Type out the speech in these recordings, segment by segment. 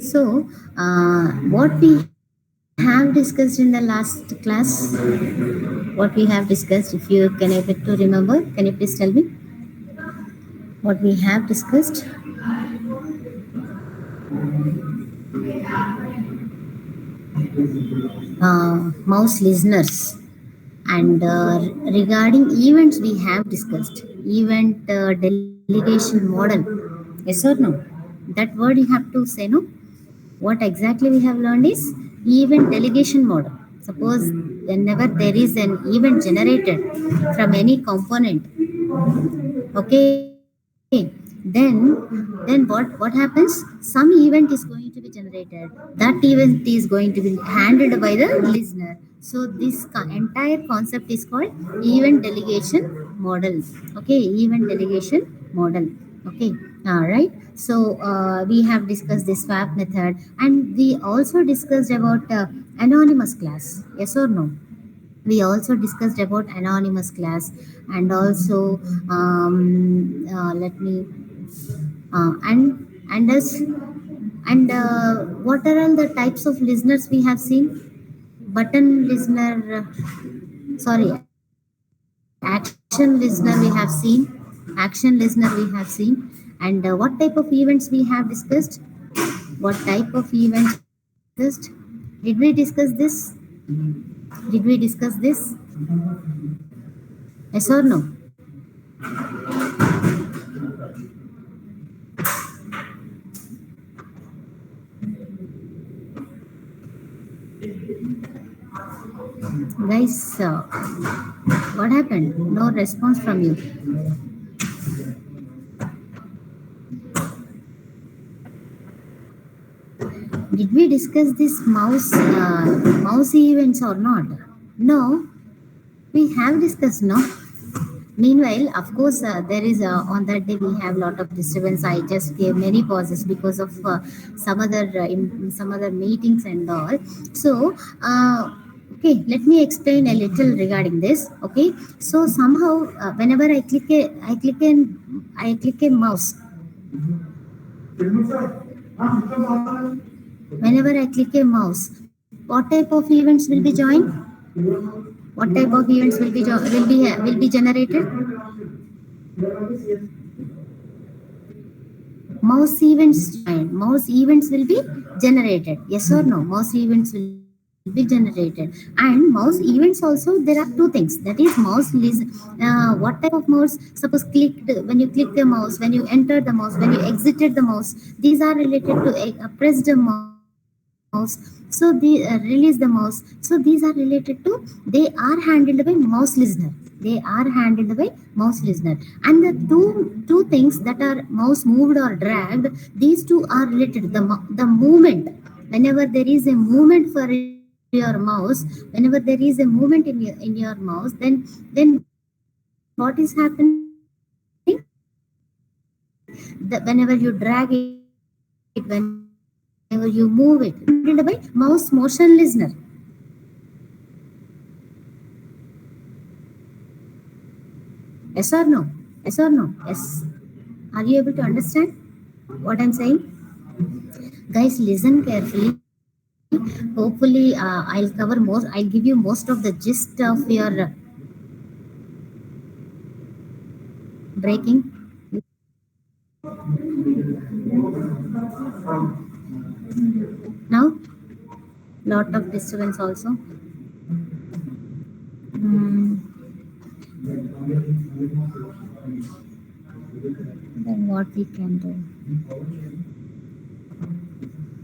So, what we have discussed in the last class, what we have discussed, if you can able to remember, can you please tell me what we have discussed? Mouse listeners. And regarding events, we have discussed event delegation model. Yes or no? That word you have to say no. What exactly we have learned is event delegation model. Suppose whenever there is an event generated from any component, okay, then what happens? Some event is going to be generated. That event is going to be handled by the listener. So this entire concept is called event delegation model. Okay, event delegation model. Okay, all right. So we have discussed this swap method, and we also discussed about anonymous class. Yes or no? We also discussed about anonymous class, and also let me and us and what are all the types of listeners we have seen? Button listener, sorry, action listener we have seen, action listener we have seen. And what type of events we have discussed? What type of events we have discussed? Did we discuss this? Did we discuss this? Yes or no? Guys, what happened? No response from you. Did we discuss this mouse events or not? No, we have discussed. No. Meanwhile, of course, there is on that day we have lot of disturbance. I just gave many pauses because of some other meetings and all. So, okay, let me explain a little regarding this. Okay, so somehow whenever I click a mouse. Whenever I click a mouse, what type of events will be joined? What type of events will be generated? Mouse events joined. Mouse events will be generated. Yes or no? Mouse events will be generated. And mouse events also, there are two things. That is what type of mouse? Suppose clicked when you click the mouse, when you enter the mouse, when you exited the mouse. These are related to a press the mouse. So the release the mouse. So these are related to. They are handled by mouse listener. They are handled by mouse listener. And the two things that are mouse moved or dragged, these two are related. The movement, whenever there is a movement for your mouse, whenever there is a movement in your mouse, then what is happening? That whenever you drag it, whenever you move it, these are handled by mouse motion listener. Yes or no? Yes or no? Yes. Are you able to understand what I'm saying? Guys, listen carefully. Hopefully, I'll give you most of the gist of your breaking. Now, lot of disturbance also. Hmm, then what we can do?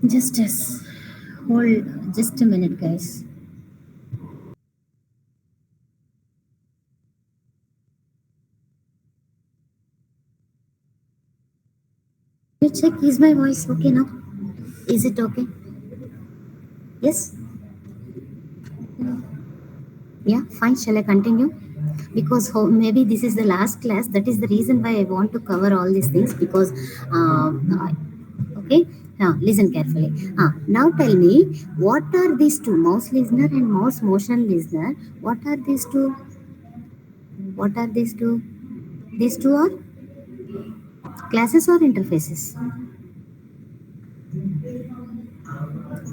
Just as hold just a minute, guys. You check, is my voice okay now? Is it okay? Yes? Yeah, fine. Shall I continue? Because maybe this is the last class. That is the reason why I want to cover all these things. Because, okay, now listen carefully. Now tell me, what are these two? Mouse listener and mouse motion listener. What are these two? What are these two? These two are classes or interfaces?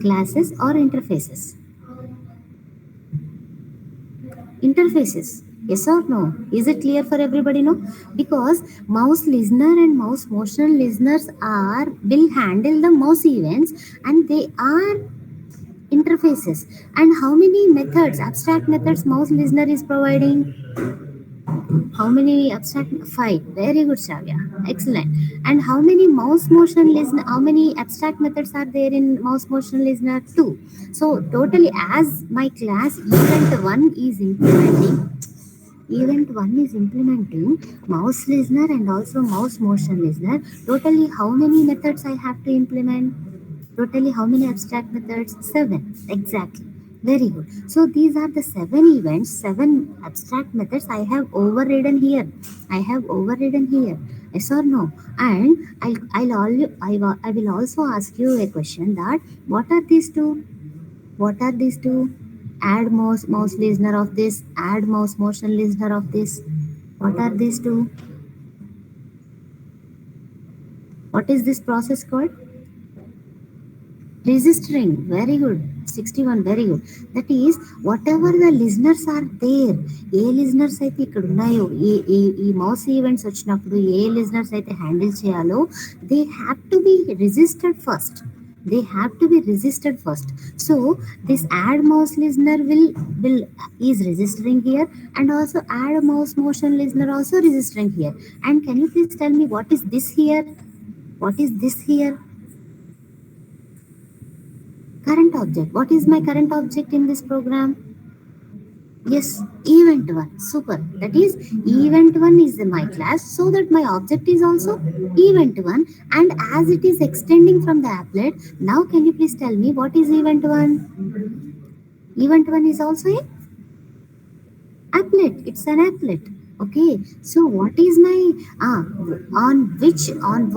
Classes or interfaces? Interfaces, yes or no? Is it clear for everybody? No, because mouse listener and mouse motion listeners are will handle the mouse events, and they are interfaces. And how many methods, abstract methods, mouse listener is providing? How many abstract? Five. Very good, Shavya. Excellent. And how many mouse motion listener? How many abstract methods are there in mouse motion listener? Two. So totally, as my class event one is implementing mouse listener and also mouse motion listener. Totally, how many methods I have to implement? Totally, how many abstract methods? Seven. Exactly. Very good. So these are the seven events, seven abstract methods I have overridden here. I have overridden here. Yes or no? And I will also ask you a question that what are these two? What are these two? Add mouse listener of this, add mouse motion listener of this. What are these two? What is this process called? Registering. Very good. 61. Very good. That is, whatever the listeners are there, A listeners అయితే ఇక్కడ ఉన్నాయో, ఈ ఈ ఈ mouse events వచ్చినప్పుడు ఏ listeners అయితే handle చేయాలో, they have to be registered first. They have to be registered first. So this add mouse listener will is registering here, and also add mouse motion listener also registering here. And can you please tell me what is this here? What is this here? Current object. What is my current object in this program? Yes, event one. Super. That is, event one is my class, so that my object is also event one. And as it is extending from the applet, now can you please tell me what is event one? Event one is also a applet. It's an applet. Okay. So what is my on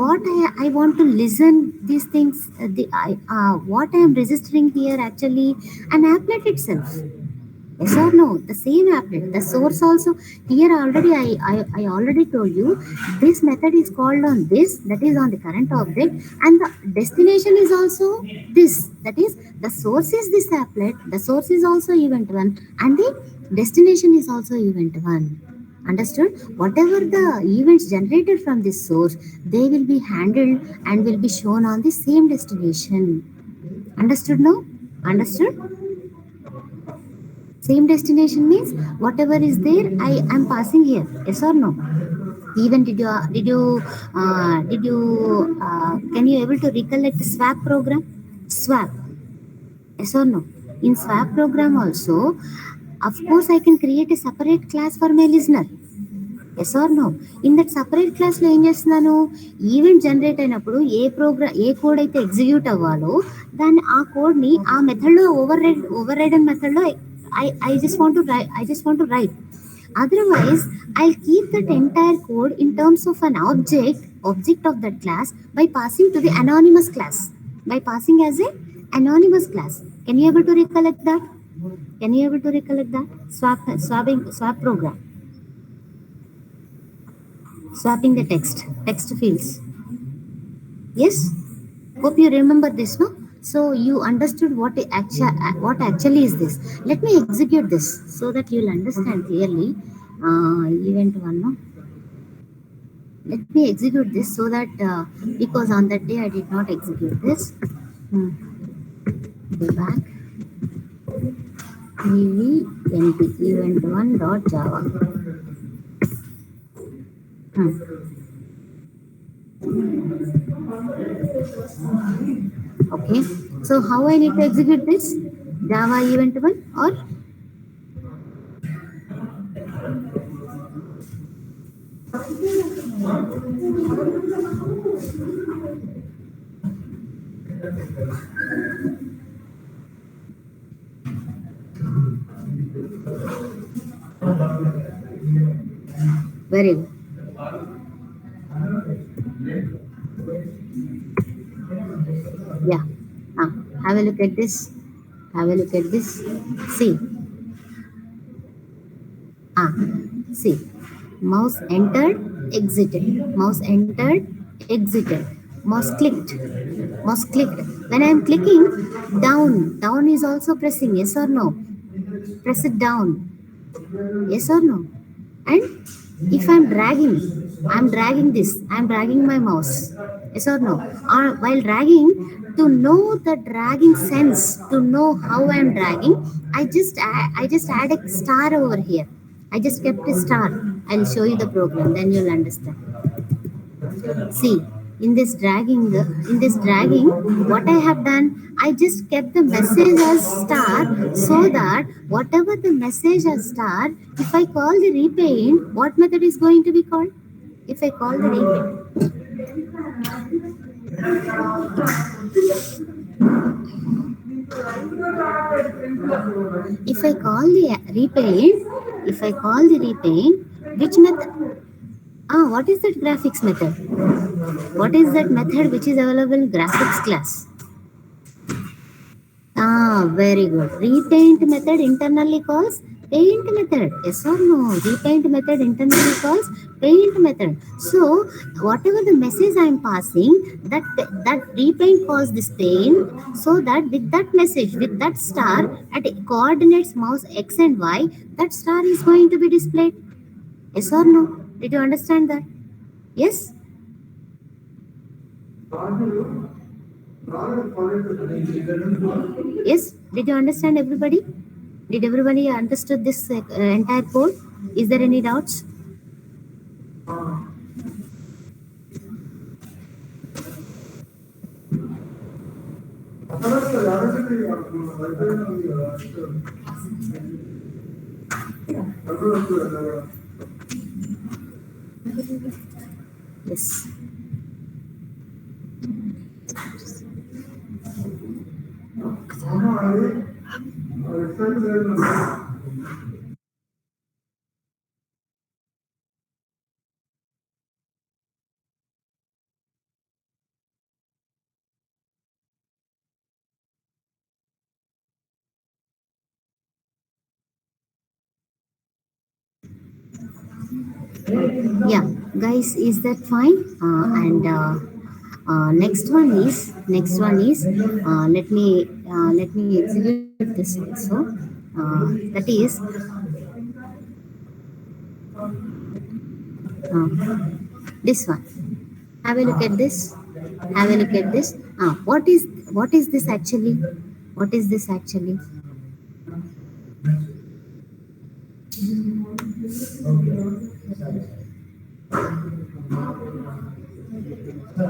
what I want to listen these things? What I am registering here actually an applet itself. Yes or no? The same applet. The source also here already I already told you this method is called on this, that is on the current object, and the destination is also this, that is the source is this applet, the source is also event one, and the destination is also event one. Understood? Whatever the events generated from this source, they will be handled and will be shown on the same destination. Understood now? Understood? Same destination means whatever is there I am passing here. Yes or no? Even did you can you able to recollect swap program? Swap. Yes or no? In swap program also, of course I can create a separate class for my listener. Yes or no? In that separate క్లాస్లో ఏం చేస్తున్నాను, event generate అయినప్పుడు ఏ code అయితే execute అవ్వాలో దాన్ని ఆ కోడ్ని ఆ మెథడ్లో ఓవర్ రైడ్ మెథడ్లో I just want to write. Otherwise, I'll keep that entire code in terms of an object of that class by passing to the anonymous class. By passing as a anonymous class. Can you able to recollect that? Can you able to recollect that? Swap program. Swapping the text fields. Yes? Hope you remember this, no? So you understood what actually is this. Let me execute this so that you'll understand clearly. Event one, no? Let me execute this so that because on that day I did not execute this. Go back. event event1.java. Okay, so how I need to execute this? Java event one or very good. Yeah. Have a look at this. Have a look at this. See. See. Mouse entered, exited. Mouse entered, exited. Mouse clicked. Mouse clicked. When I am clicking down, down is also pressing. Yes or no? Press it down. Yes or no? And if I'm dragging this, I'm dragging my mouse. Yes or no? Or while dragging, to know the dragging sense, to know how I'm dragging, I just add a star over here. I just kept a star. I'll show you the program, then you'll understand. See, in this dragging, what I have done, I just kept the message as star so that whatever the message as star, if I call the repaint, what method is going to be called? If I call the repaint, if I call the repaint, if I call the repaint, which method? What is that graphics method? What is that method which is available in graphics class? Very good. Repaint method internally calls paint method. Yes or no? Repaint method internally calls paint method. So whatever the message I am passing, that repaint calls this paint. So that with that message, with that star at coordinates mouse x and y, that star is going to be displayed. Yes or no? Did you understand that? Yes. Yes. Did you understand everybody? Did everybody understood this entire code? Is there any doubts? Yes. Yeah, guys, is that fine? And let me execute this also. That is this one. Have a look at this. Have a look at this. What is this actually? What is this actually?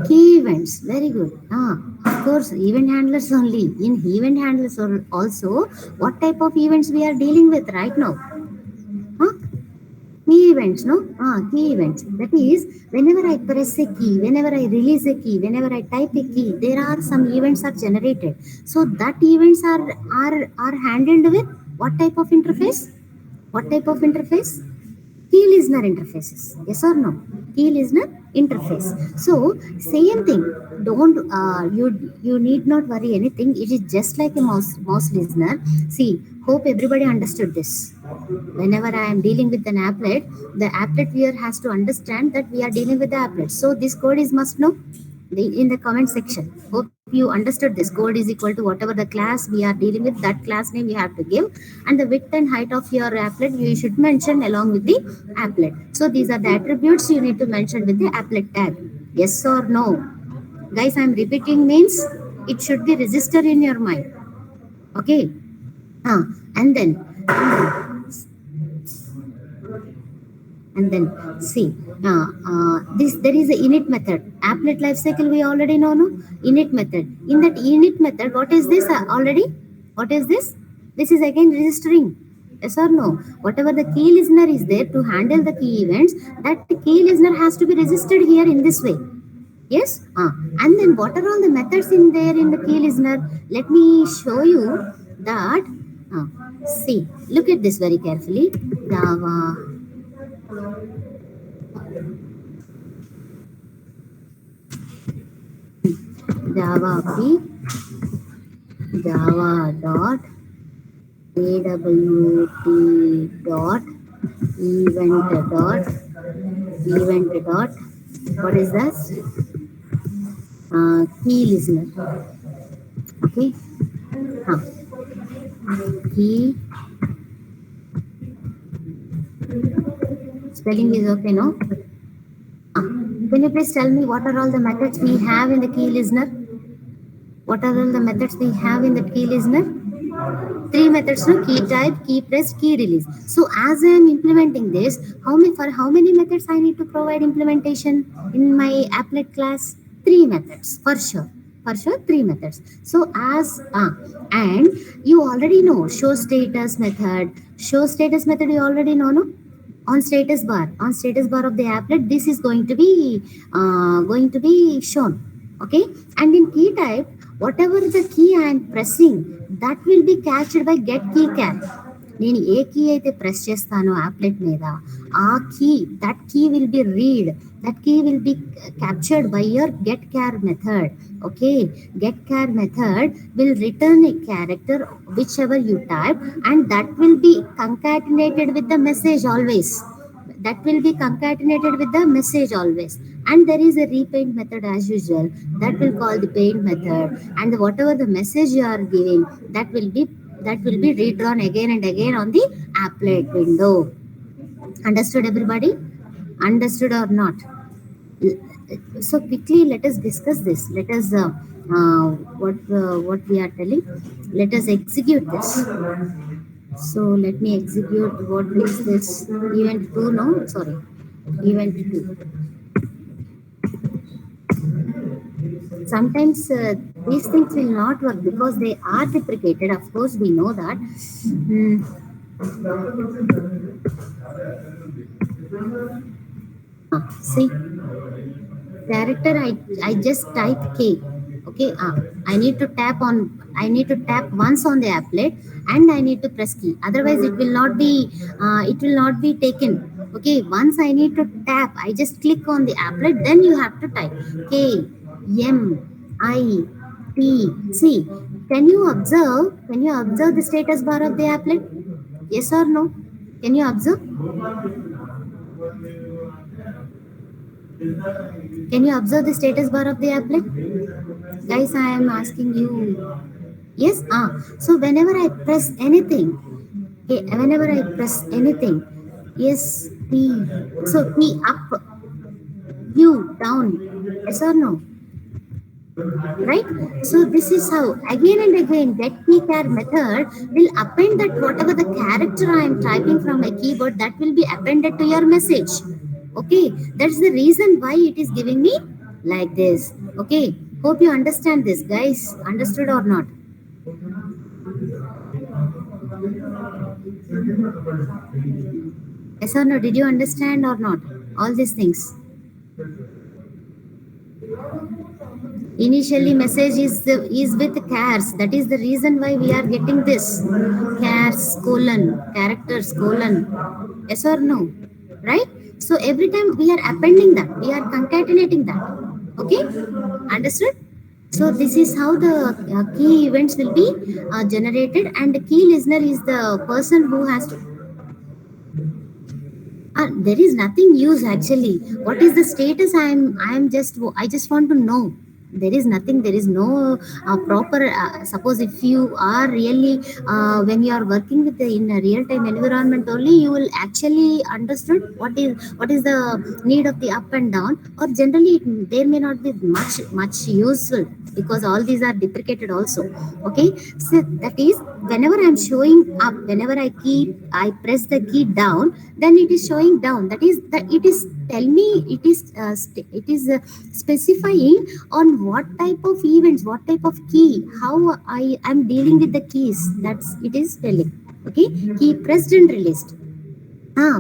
Key events. Very good. Of course, event handlers only. In event handlers also, what type of events we are dealing with right now? Huh? Key events, no? Key events. That is, whenever I press a key, whenever I release a key, whenever I type a key, there are some events are generated. So that events are handled with what type of interface? What type of interface? Key listener interfaces. Yes or no? Key listener interface. So same thing. Don't you need not worry anything. It is just like a mouse listener. See, hope everybody understood this. Whenever I am dealing with an applet, the applet viewer has to understand that we are dealing with the applet. So this code is must know in the comment section. Hope you understood this. Code is equal to whatever the class we are dealing with, that class name we have to give, and the width and height of your applet you should mention along with the applet. So these are the attributes you need to mention with the applet tag. Yes or no? Guys, I'm repeating means it should be registered in your mind. Okay. uh, and then and then see, this there is a init method. Applet lifecycle we already know, no? Init method. In that init method, what is this already? What is this? This is again registering. Yes or no? Whatever the key listener is there to handle the key events, that key listener has to be registered here in this way. Yes. And then what are all the methods in there in the key listener? Let me show you that. See, look at this very carefully. Java Java p Java dot awt dot event dot what is that? Key listener. Okay. Huh. Key spelling is okay, no? Can you please tell me what are all the methods we have in the key listener? What are all the methods we have in the key listener? Three methods, no? Key type, key press, key release. So as I am implementing this, how many methods I need to provide implementation in my applet class? Three methods for sure. For sure, three methods. So as and you already know show status method. Show status method you already know, no? On status bar of the applet, this is going to be shown. Okay. And in key type, whatever the key I am pressing, that will be catched by get key char. నేను ఏ key అయితే press చేస్తానో applet మీద, ఆ key that key will be read, that key will be captured by your get char method. Okay. Get char method will return a character whichever you type, and that will be concatenated with the message always. That will be concatenated with the message always. And there is a repaint method as usual, that will call the paint method, and whatever the message you are giving, that will be redrawn again and again on the applet window. Understood everybody? Understood or not? So quickly let us discuss this. Let us what we are telling, let us execute this. So let me execute. What is this? Event 2, no? Sorry. Event 2. Sometimes these things will not work because they are deprecated. Of course, we know that. See, character, I just type K. Okay. I need to tap once on the applet, and I need to press key. Otherwise, it will not be taken. Okay. Once I need to tap, I just click on the applet, then you have to type K M I P. See, can you observe the status bar of the applet? Yes or no? Can you observe? Can you observe the status bar of the applet? Guys, I am asking you. Yes? So whenever I press anything, okay, yes, P. So P up, U down. Yes or no? Right? So this is how again and again get key char method will append that whatever the character I am typing from my keyboard, that will be appended to your message. Okay. That's the reason why it is giving me like this. Okay. Hope you understand this, guys. Understood or not? Yes or no? Did you understand or not? All these things. Initially message is with chars. That is the reason why we are getting this chars colon characters colon. Yes or no? Right? So every time we are appending that, we are concatenating that. Okay. Understood? So this is how the key events will be generated, and the key listener is the person who has to. There is nothing used actually. What is the status? I just want to know. There is nothing. There is no proper. Suppose if you are really when you are working with in a real time environment only, you will actually understood what is the need of the up and down. Or generally, there may not be much useful because all these are deprecated also. Okay, so that is whenever I am showing up, whenever I press the key down, then it is showing down. That is that it is tell me it is specifying on what type of events, what type of key, how I am dealing with the keys. That's it is telling. Okay, key pressed and released.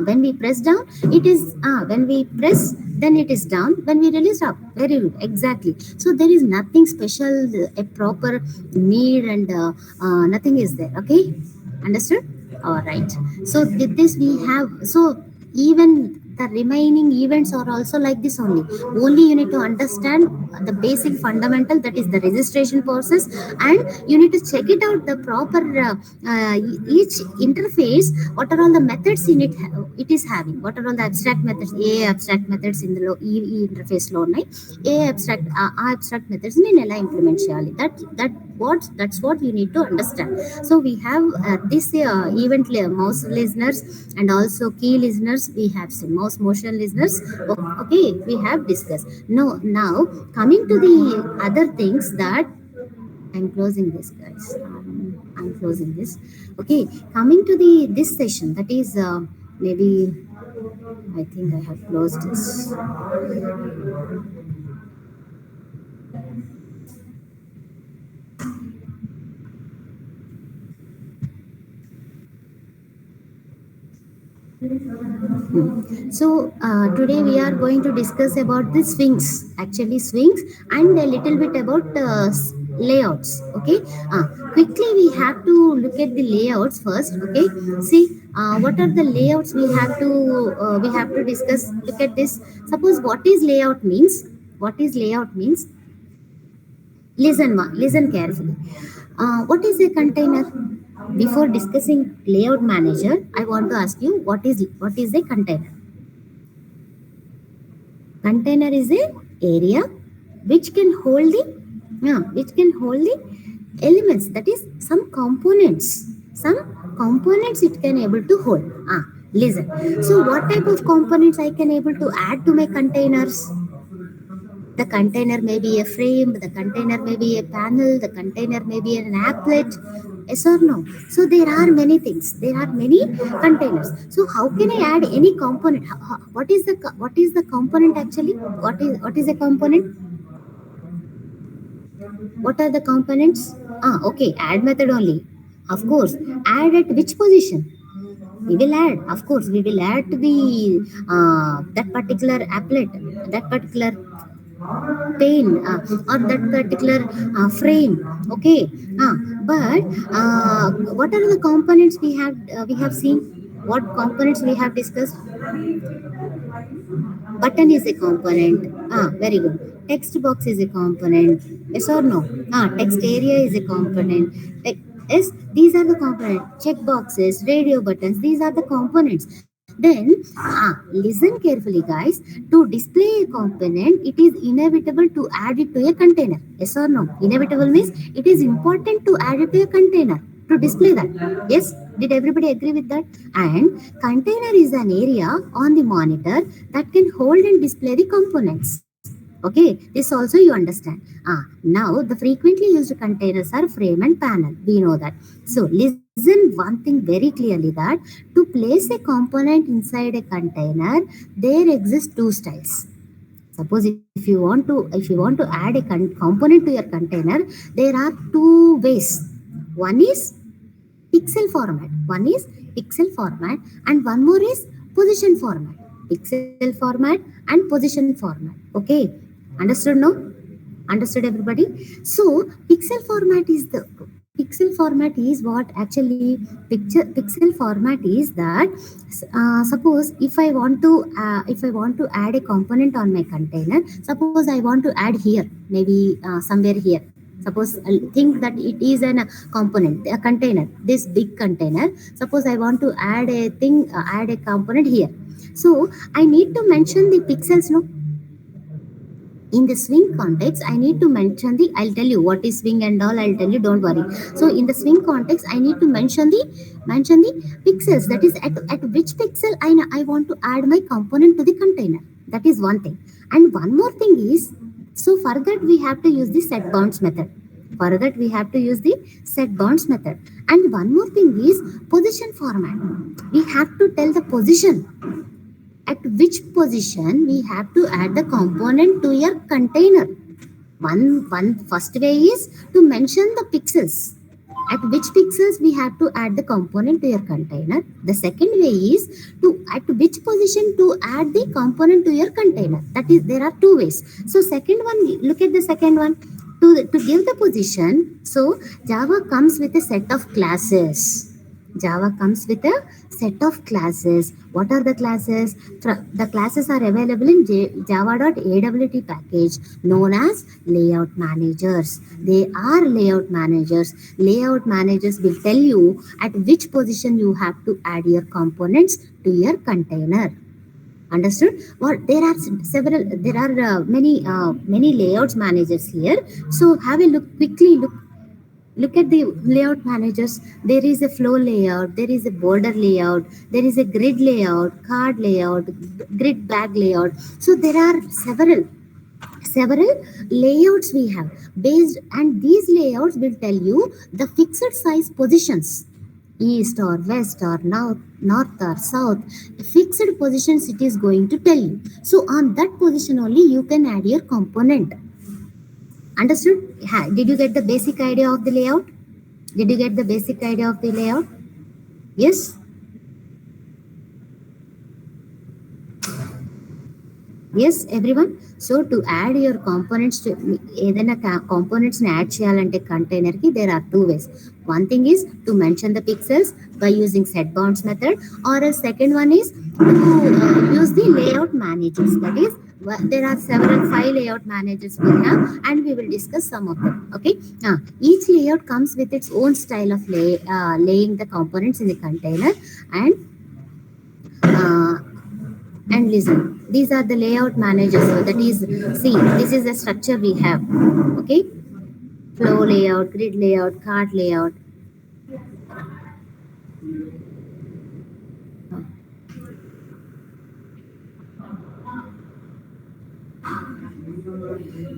When we press down, it is when we press, then it is down. When we release up, very good, exactly. So there is nothing special, a proper need, and nothing is there. Okay, understood? All right. So with this we have, so even The remaining events are also like this only. Only you need to understand the basic fundamental, that is the registration process, and you need to check it out the proper each interface. What are all the methods in it is having? What are all the abstract methods? A abstract methods in the interface లో ఉన్నాయి. A abstract abstract methods ని నేను ఎలా implement చేయాలి? That's what you need to understand. So we have this event mouse listeners and also key listeners. We have some mouse motion listeners. Okay, we have discussed. No, now coming to the other things that I'm closing this, guys. I'm closing this. Okay, coming to the this session, that is maybe I think I have closed this. So today we are going to discuss about the swings, actually swings, and a little bit about layouts. Okay, quickly we have to look at the layouts first. Okay, see what are the layouts we have to discuss. Look at this. Suppose what is layout means. What is layout means? Listen carefully. What is a container? Before discussing layout manager, I want to ask you what is a container? Container is a area which can hold the elements, that is some components. Some components it can able to hold. Listen. So what type of components I can able to add to my containers? The container may be a frame, the container may be a panel, the container may be an applet. Yes or no? So there are many things. There are many containers. So how can I add any component? What is the component actually? What is a component? What are the components? Okay, add method only. Of course, add at which position? We will add, of course, we will add to the that particular applet, that particular pane, or that particular frame. Okay, but what are the components we have seen? What components we have discussed? Button is a component. Very good. Text box is a component. Yes or no? Text area is a component. Yes, these are the components. Check boxes, radio buttons, these are the components. Then listen carefully, guys. To display a component, it is inevitable to add it to a container. Yes or no? Inevitable means it is important to add it to a container to display that. Yes, did everybody agree with that? And container is an area on the monitor that can hold and display the components. Okay, this also you understand. Now the frequently used containers are frame and panel. We know that. So listen one thing very clearly, that to place a component inside a container, there exist two styles. Suppose if you want to add a component to your container, there are two ways. One is pixel format. And one more is position format. Pixel format and position format. Okay, understood? No? Understood, everybody? So pixel format is what actually pixel format is that suppose if I want to add a component on my container. Suppose I want to add here, maybe somewhere here. Suppose think that it is a component, a container, this big container. Suppose I want to add a component here. So I need to mention the pixels, no? In the swing context, I need to mention I'll tell you what is swing and all, I'll tell you, don't worry. So in the swing context, I need to mention the pixels, that is at which pixel I want to add my component to the container. That is one thing. And one more thing is, so for that we have to use the set bounds method. And one more thing is position format. We have to tell the position. At which position we have to add the component to your container. One first way is to mention the pixels. At which pixels we have to add the component to your container. The second way is at which position to add the component to your container. That is, there are two ways. So second one, look at the second one. To give the position, so Java comes with a set of classes. Java comes with a set of classes. What are the classes? The classes are available in java.awt package known as layout managers. They are layout managers. Layout managers will tell you at which position you have to add your components to your container. Understood? Well, there are several, there are many layouts managers here. So have a look, quickly look at the layout managers. There is a flow layout, there is a border layout, there is a grid layout, card layout, grid bag layout. So there are several layouts we have based, and these layouts will tell you the fixed size positions, east or west or north or south. Fixed positions it is going to tell you. So on that position only you can add your component. Understood? Did you get the basic idea of the layout? Did you get the basic idea of the layout? Yes? Yes, everyone. So to add your components to ఏదైనా components ని add చేయాలంటే container కి there are two ways. One thing is to mention the pixels by using set bounds method, or a second one is to use the layout managers. That is, there are several five layout managers we have, and we will discuss some of them. Okay. Each layout comes with its own style of laying the components in the container. And uh, and listen, these are the layout managers. So that is, see, this is the structure we have. Okay. Flow layout, grid layout, card layout.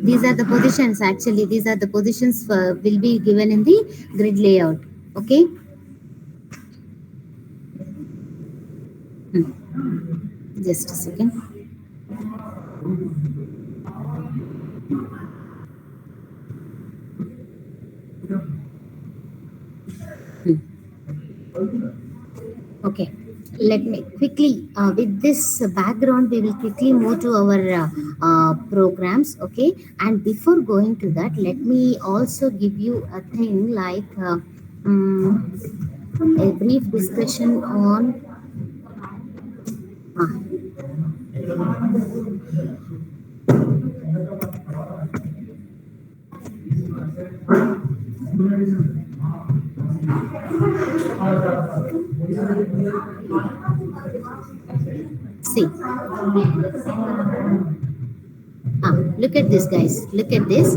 These are the positions, actually these are the positions will be given in the grid layout. Okay. Just a second. Okay, let me quickly, with this background, we will quickly move to our programs. Okay, and before going to that, let me also give you a thing like um, a brief discussion on. Uh, See, look at this, guys. Look at this.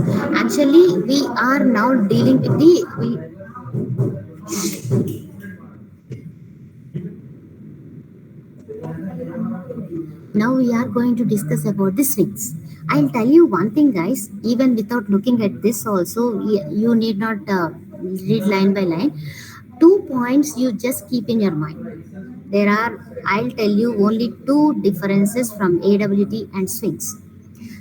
Actually, we are now dealing with the. Now we are going to discuss about the swings. I'll tell you one thing, guys. Even without looking at this, also you need not read line by line. 2 points you just keep in your mind. There are. I'll tell you only two differences from AWT and swings.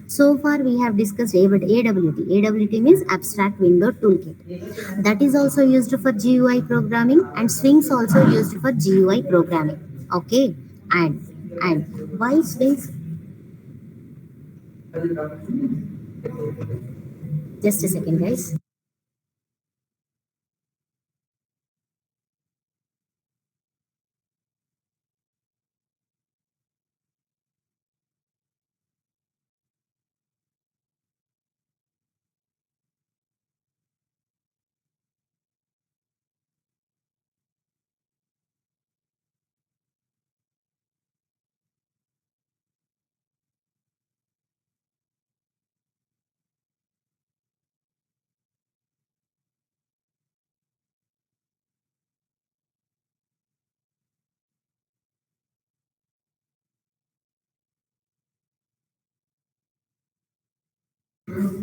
So far, we have discussed AWT. AWT means Abstract Window Toolkit. That is also used for GUI programming, and Swings also used for GUI programming. Okay, and why Swings? Just a second, guys.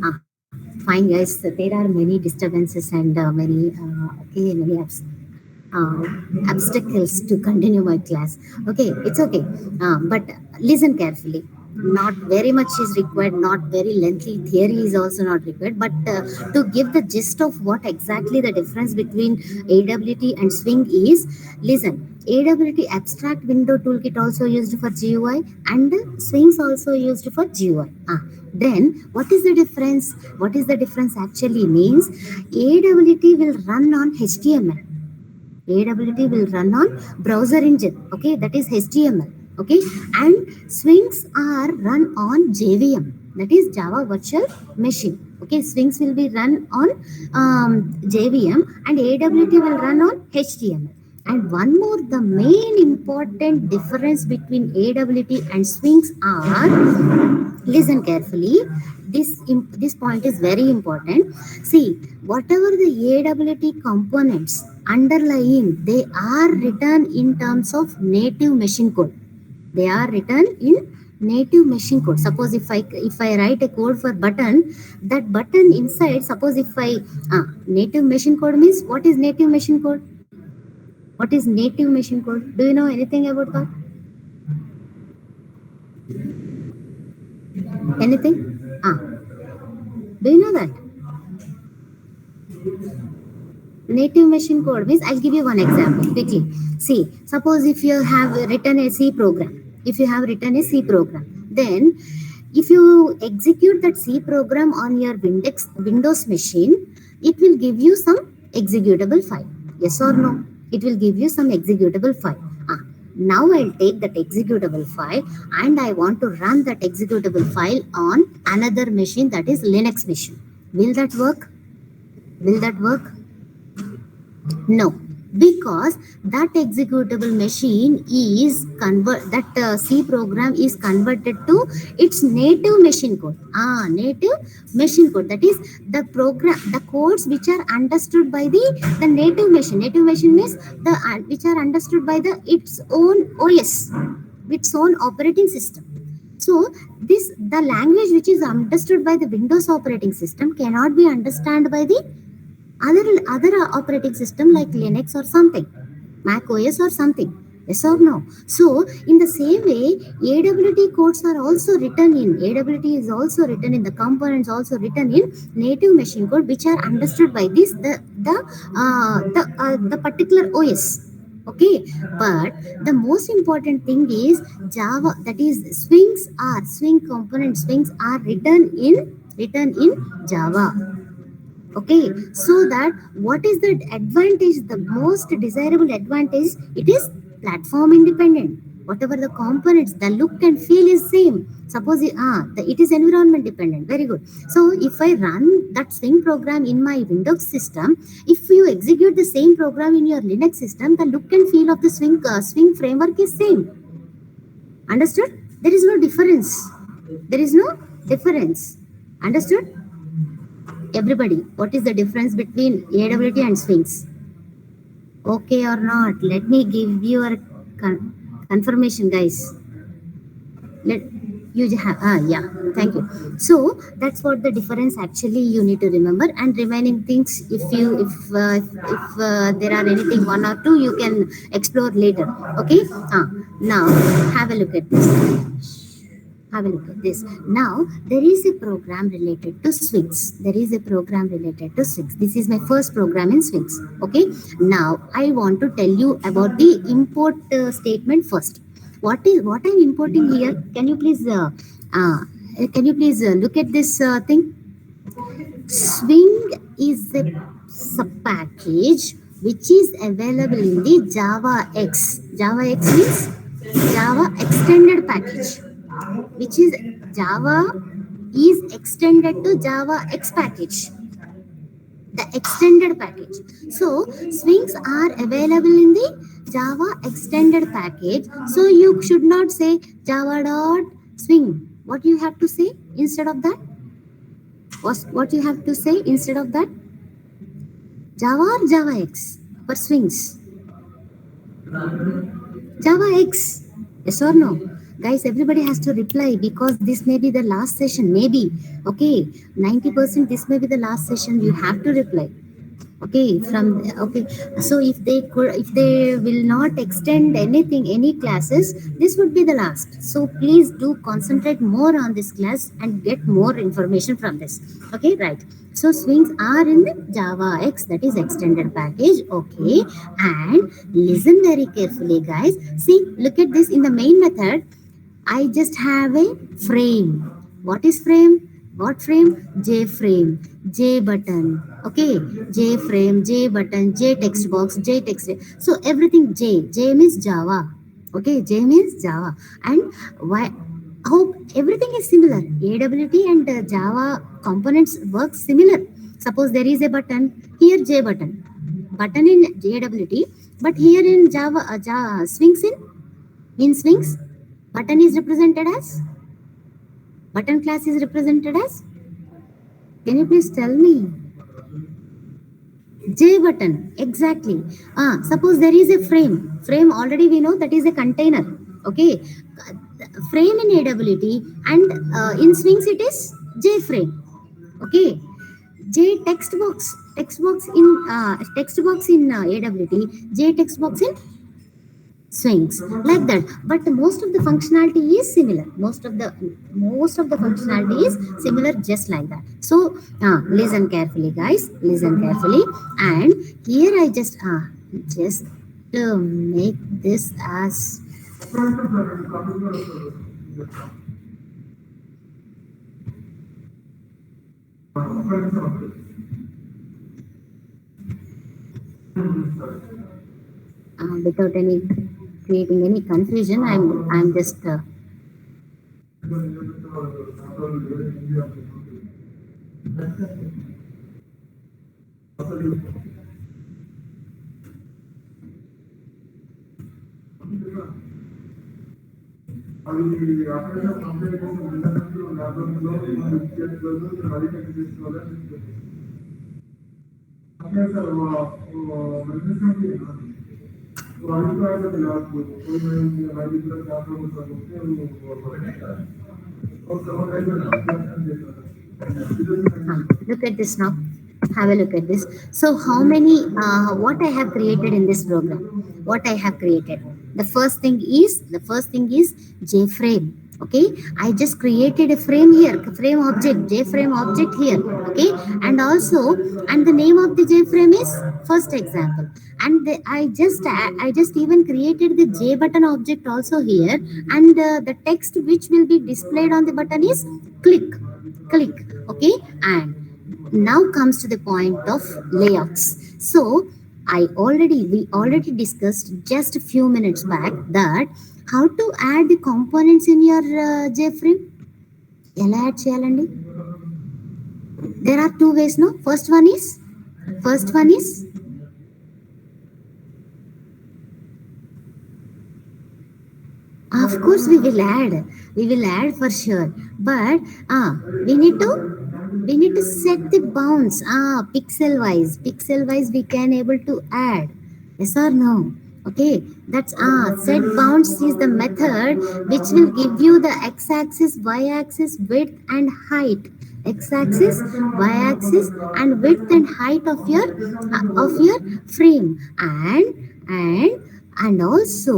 Ah, fine, guys. There are many disturbances and many uh, obstacles to continue my class. Okay, it's okay. But listen carefully. Not very much is required, not very lengthy theory is also not required. But to give the gist of what exactly the difference between AWT and Swing is, listen. AWT Abstract Window Toolkit also used for GUI, and Swings also used for GUI. Then what is the difference? What is the difference actually means? AWT will run on HTML. AWT will run on browser engine, okay, that is HTML, okay, and Swings are run on JVM, that is Java Virtual Machine. Okay, Swings will be run on JVM and AWT will run on HTML. And one more, the main important difference between AWT and Swings are, listen carefully, this point is very important. See, whatever the AWT components underlying, they are written in terms of native machine code. They are written in native machine code. Suppose if I write a code for button, that button inside, suppose if I native machine code means, what is native machine code? What is native machine code? Do you know anything about that? Anything? Do you know that? Native machine code means, I'll give you one example quickly. See, suppose if you have written a C program, then if you execute that C program on your Windows machine, it will give you some executable file. Yes or no? It will give you some executable file. Now I'll take that executable file and I want to run that executable file on another machine, that is Linux machine. Will that work? Will that work? No, because that executable machine is C program is converted to its native machine code. Native machine code, that is the codes which are understood by the native machine. Native machine means which are understood by its own OS, its own operating system. So the language which is understood by the Windows operating system cannot be understood by the other operating system like Linux or something, Mac OS or something. Yes or no? So in the same way, AWT codes are also written in, AWT is also written in, the components also written in native machine code, which are understood by the particular OS. Okay, but the most important thing is Java, that is swing components, swings are written in Java. Okay, so that what is the advantage, the most desirable advantage? It is platform independent. Whatever the components, the look and feel is same. Suppose it is environment dependent. Very good. So if I run that Swing program in my Windows system, if you execute the same program in your Linux system, the look and feel of the Swing framework is same. Understood? There is no difference. There is no difference. Understood? Everybody, what is the difference between AWT and Swings? Okay or not? Let me give you a confirmation, guys. Yeah, thank you. So that's what the difference actually you need to remember, and remaining things, if there are anything one or two, you can explore later. Okay. Now have a look at this. Have a look at this. Now, there is a program related to Swings. This is my first program in Swings. Okay. Now, I want to tell you about the import statement first. What I'm importing here? Can you please look at this thing? Swing is a sub-package which is available in the Java X. Java X means Java extended package, which is Java is extended to Java X package, the extended package. So Swings are available in the Java extended package. So you should not say java.swing. What you have to say instead of that? What you have to say instead of that? Java or Java X for Swings? Java X. Yes or no? Guys, everybody has to reply, because this may be the last session. Maybe. Okay. 90% this may be the last session. You have to reply. Okay. So if they will not extend any classes, this would be the last. So please do concentrate more on this class and get more information from this. Okay, right. So Swings are in the Java X, that is extended package. Okay. And listen very carefully, guys. See, look at this. In the main method, I just have a frame. What is frame? What frame? J frame, J button. Okay, J frame, J button, J text box, J text. So everything J. J means Java. Okay, J means Java. And why? Hope everything is similar. AWT and Java components work similar. Suppose there is a button here, J button. Button in JWT, but here in Java, swings in swings, button is represented as button class is represented as. Can you please tell me? J button, exactly. Suppose there is a frame. Frame already we know that is a container. Okay, frame in AWT and in swings it is J frame. Okay, J text box in AWT, J text box in swings, like that. But most of the functionality is similar. Most of the functionality is similar, just like that. So listen carefully, guys. Listen carefully. And here I just make this as without any creating any confusion. I'm just look at this now. Have a look at this. So how many what I have created in this program? What I have created, the first thing is JFrame. Okay, I just created a frame here, frame object, JFrame object here. Okay, and also, and the name of the JFrame is first example. And I just even created the J button object also here. And the text which will be displayed on the button is click. Okay, and now comes to the point of layouts. So we already discussed just a few minutes back that how to add the components in your JFrame. ఎలా add చేయాలండి? There are two ways. No, first one is of course we will add for sure. But we need to set the bounds. Pixel wise we can able to add. Yes or no? Okay, that's set bounds is the method which will give you the x-axis, y-axis, width and height. X-axis, y-axis and width and height of your frame. And also,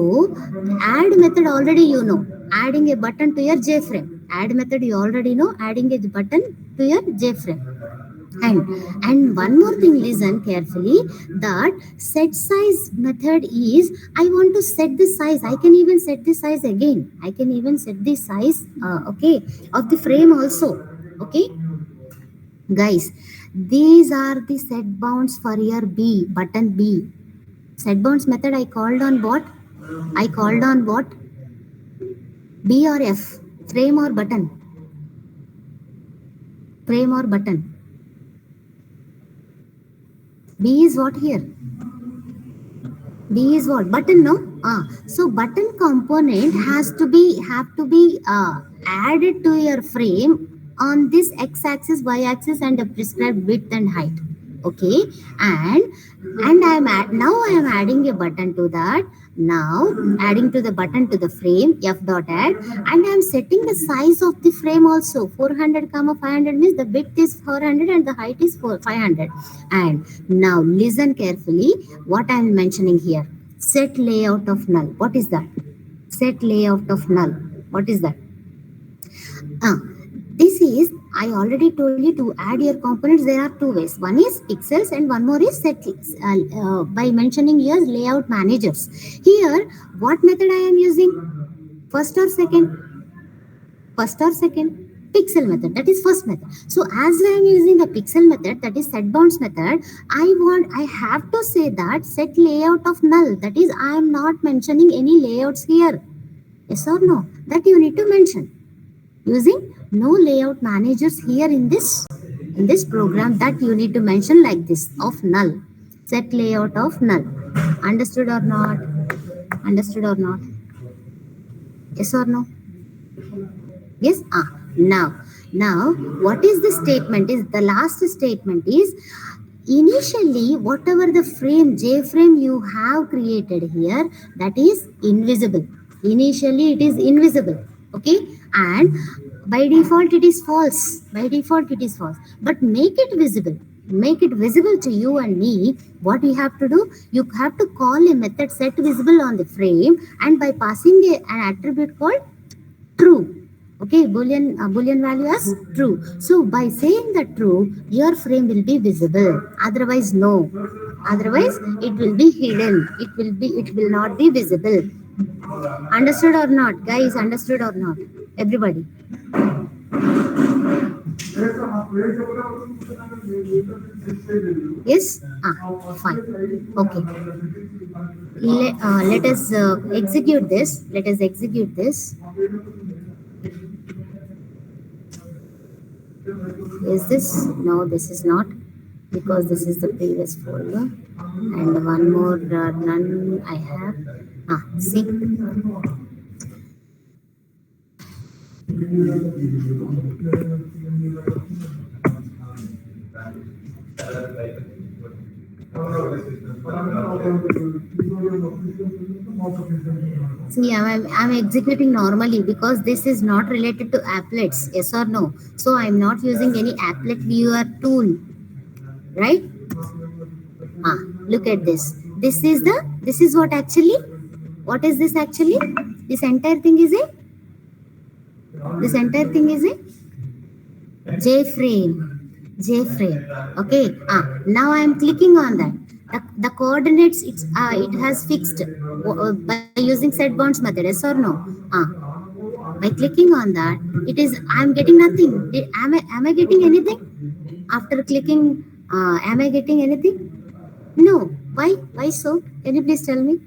add method already you know. Adding a button to your JFrame. Add method you already know. Adding a button to your JFrame. And one more thing, listen carefully. That set size method is, I want to set the size. I can even set the size again. I can even set the size okay, of the frame also. Okay, guys, these are the set bounds for your button B. Set bounds method I called on what? B or F? Frame or button? Frame or button? B is what here? B is what? Button, no? So button component have to be added to your frame on this x-axis, y-axis and the prescribed width and height. Okay, and I am adding a button to that. Now adding to the button to the frame, f dot add, and I am setting the size of the frame also. 400 comma 500 means the width is 400 and the height is 500. And now listen carefully what I am mentioning here. Set layout of null. What is that? Set layout of null. What is that? This is, I already told you to add your components. There are two ways. One is pixels and one more is set by mentioning your layout managers. Here, what method I am using? First or second? First or second? pixel method, that is first method. So as I am using the pixel method, that is set bounds method, I have to say that set layout of null, that is I am not mentioning any layouts here. Yes or no? That you need to mention. Using no layout managers here in this program, that you need to mention like this, of null. Set layout of null. Understood or not? Understood or not? Yes or no? Yes. Now what is the statement? Is the last statement is, initially whatever the frame j frame you have created here, that is invisible. Initially it is invisible, okay, and by default it is false. By default it is false, but make it visible. Make it visible to you and me. What you have to do, you have to call a method set visible on the frame, and by passing an attribute called true. Okay, boolean value as true. So by saying that true, your frame will be visible, otherwise no. Otherwise it will be hidden, it will not be visible. Understood or not, guys? Understood or not, everybody? Yes. Fine. Okay, let us execute this. Let us execute this. Is this? No, this is not, because this is the previous folder, and one more none I have. See. See, I'm executing normally because this is not related to applets. Yes or no? So I'm not using any applet viewer tool, right? Look at this. This is what actually. What is this actually? This entire thing is a. This entire thing is a J-frame. Okay. Now I am clicking on that. The coordinates it has fixed by using set bounds method. Yes or no? By clicking on that, it is I am getting nothing. Am I getting anything after clicking? Am I getting anything? No. Why? Why so? Can you please tell me?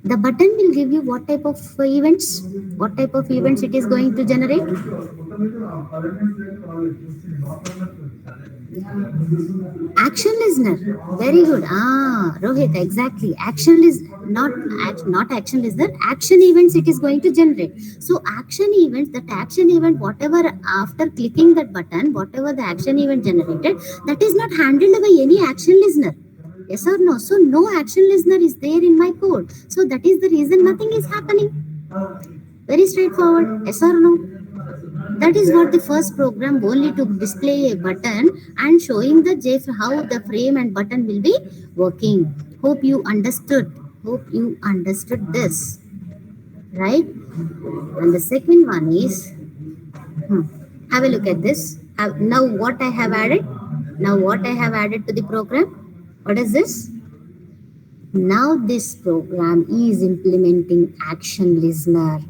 The button will give you what type of events? What type of events it is going to generate? Action listener. Very good. Rohit, exactly. Action is not action listener. Action events it is going to generate. So action events, that action event, whatever after clicking that button, whatever the action event generated, that is not handled by any action listener. Yes or no? So no action listener is there in my code. So that is the reason nothing is happening. Very straightforward. Yes or no? That is what the first program, only to display a button and showing the how the frame and button will be working. Hope you understood. Hope you understood this. Right? And the second one is, have a look at this. Now what I have added? Now what I have added to the program? What is this? Now this program is implementing action listener.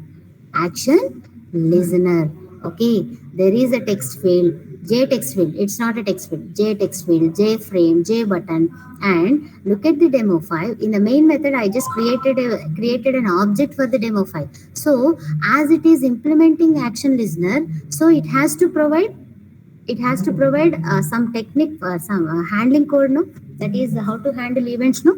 Action listener. Okay, there is a text field, J text field. It's not a text field. J text field, J frame, J button. And look at the demo file. In the main method, I just created an object for the demo file. So as it is implementing action listener, so it has to provide some technique, some handling code, no? That is how to handle events, no?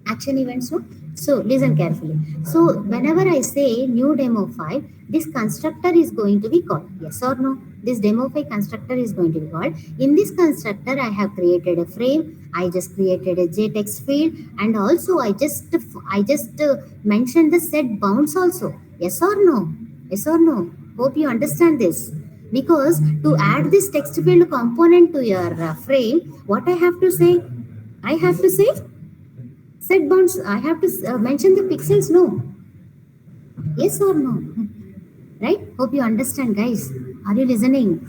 Action events, no? So listen carefully. So whenever I say new demo file, this constructor is going to be called. Yes or no? This demo file constructor is going to be called. In this constructor, I have created a frame. I just created a JText field, and also I just mentioned the set bounds also. Yes or no? Yes or no? Hope you understand this. Because to add this text field component to your frame, what I have to say? I have to say set bounds. I have to mention the pixels. No. Yes or no? Right? Hope you understand, guys. Are you listening?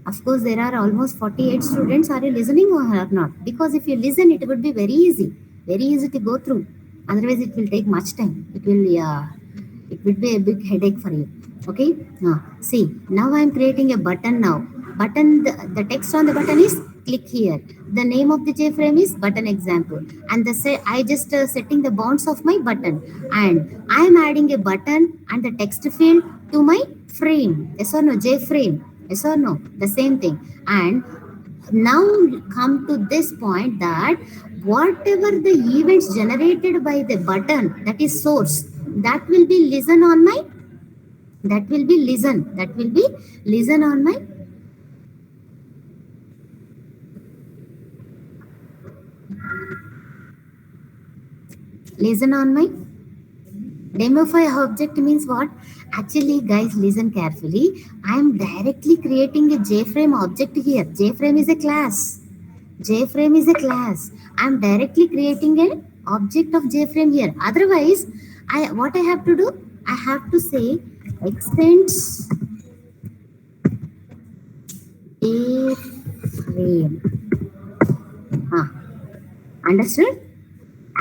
Of course, there are almost 48 students. Are you listening or not? Because if you listen, it would be very easy to go through. Otherwise, it will take much time. It will be a big headache for you. Okay, see, now I am creating a button. Now button, the text on the button is click here. The name of the JFrame is button example, and the say I just setting the bounds of my button, and I am adding a button and the text field to my frame. Yes or no? JFrame. Yes or no? The same thing. And now come to this point that whatever the events generated by the button, that is source, that will be listen on my, that will be listen on my, listen on my demify object. Means what? Actually guys, listen carefully. I am directly creating a JFrame object here. JFrame is a class. JFrame is a class. I am directly creating an object of JFrame here. Otherwise, what I have to do, I have to say extends JFrame. Understood?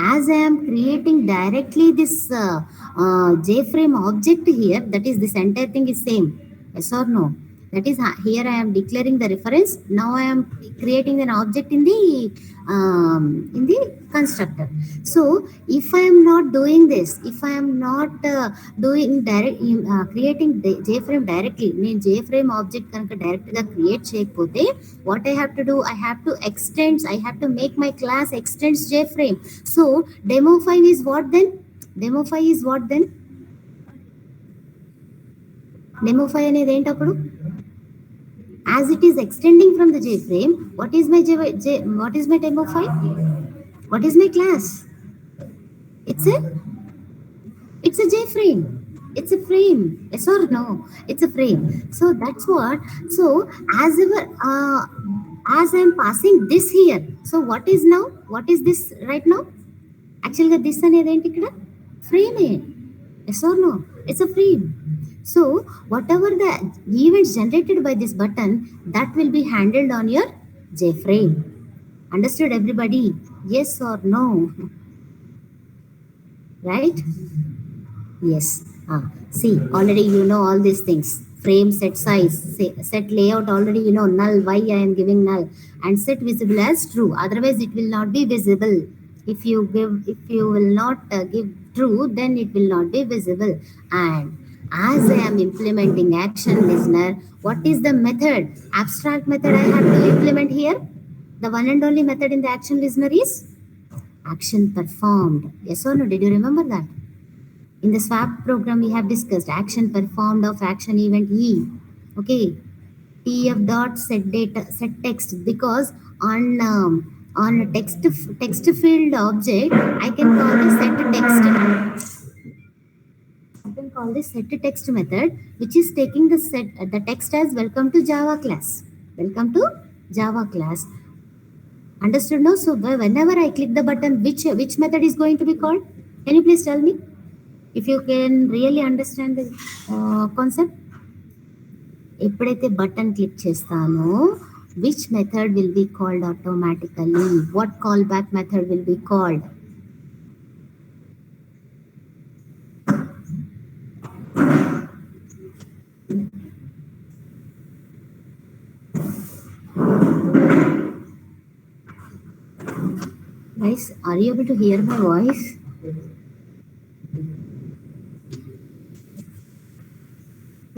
As I am creating directly this JFrame object here, that is, this entire thing is same. Yes or no? That is, here I am declaring the reference. Now I am creating an object in the constructor. So if I am not doing this, if I am not doing direct creating JFrame directly, mean JFrame object kanaka direct ga create cheyakapothe, what I have to do, I have to extend, I have to make my class extends JFrame. So demofy is what then? Demofy is what then? Demofy అనేది ఏంటి అప్పుడు? As it is extending from the JFrame, what is my what is my demofy? What is my class? It's a JFrame. It's a frame. Yes or no? It's a frame. So that's what. So as ever, as I am passing this here. So what is now? What is this right now? Actually, this అనేది ఏంటి ఇక్కడ? Frame. Yes or no? It's a frame. So whatever the events generated by this button, that will be handled on your JFrame. Understood everybody? Yes or no? Right? Yes. See, already you know all these things. Frame, set size, set layout, already you know. Null, why I am giving null, and set visible as true. Otherwise it will not be visible. If you will not give true, then it will not be visible. And as I am implementing action listener, what is the method? Abstract method I have to implement here. The one and only method in the action listener is action performed. Yes or no? Did you remember that? In the swap program, we have discussed action performed of action event E. Okay, tf dot set data set text, because on a text field object, I can call this set text. I can call this set text method, which is taking the text as welcome to Java class. Welcome to Java class. Understood now? So whenever I click the button, which method is going to be called? Can you please tell me? If you can really understand the concept. ఎప్పుడైతే button click చేస్తానో, which method will be called automatically? What callback method will be called? Guys, are you able to hear my voice?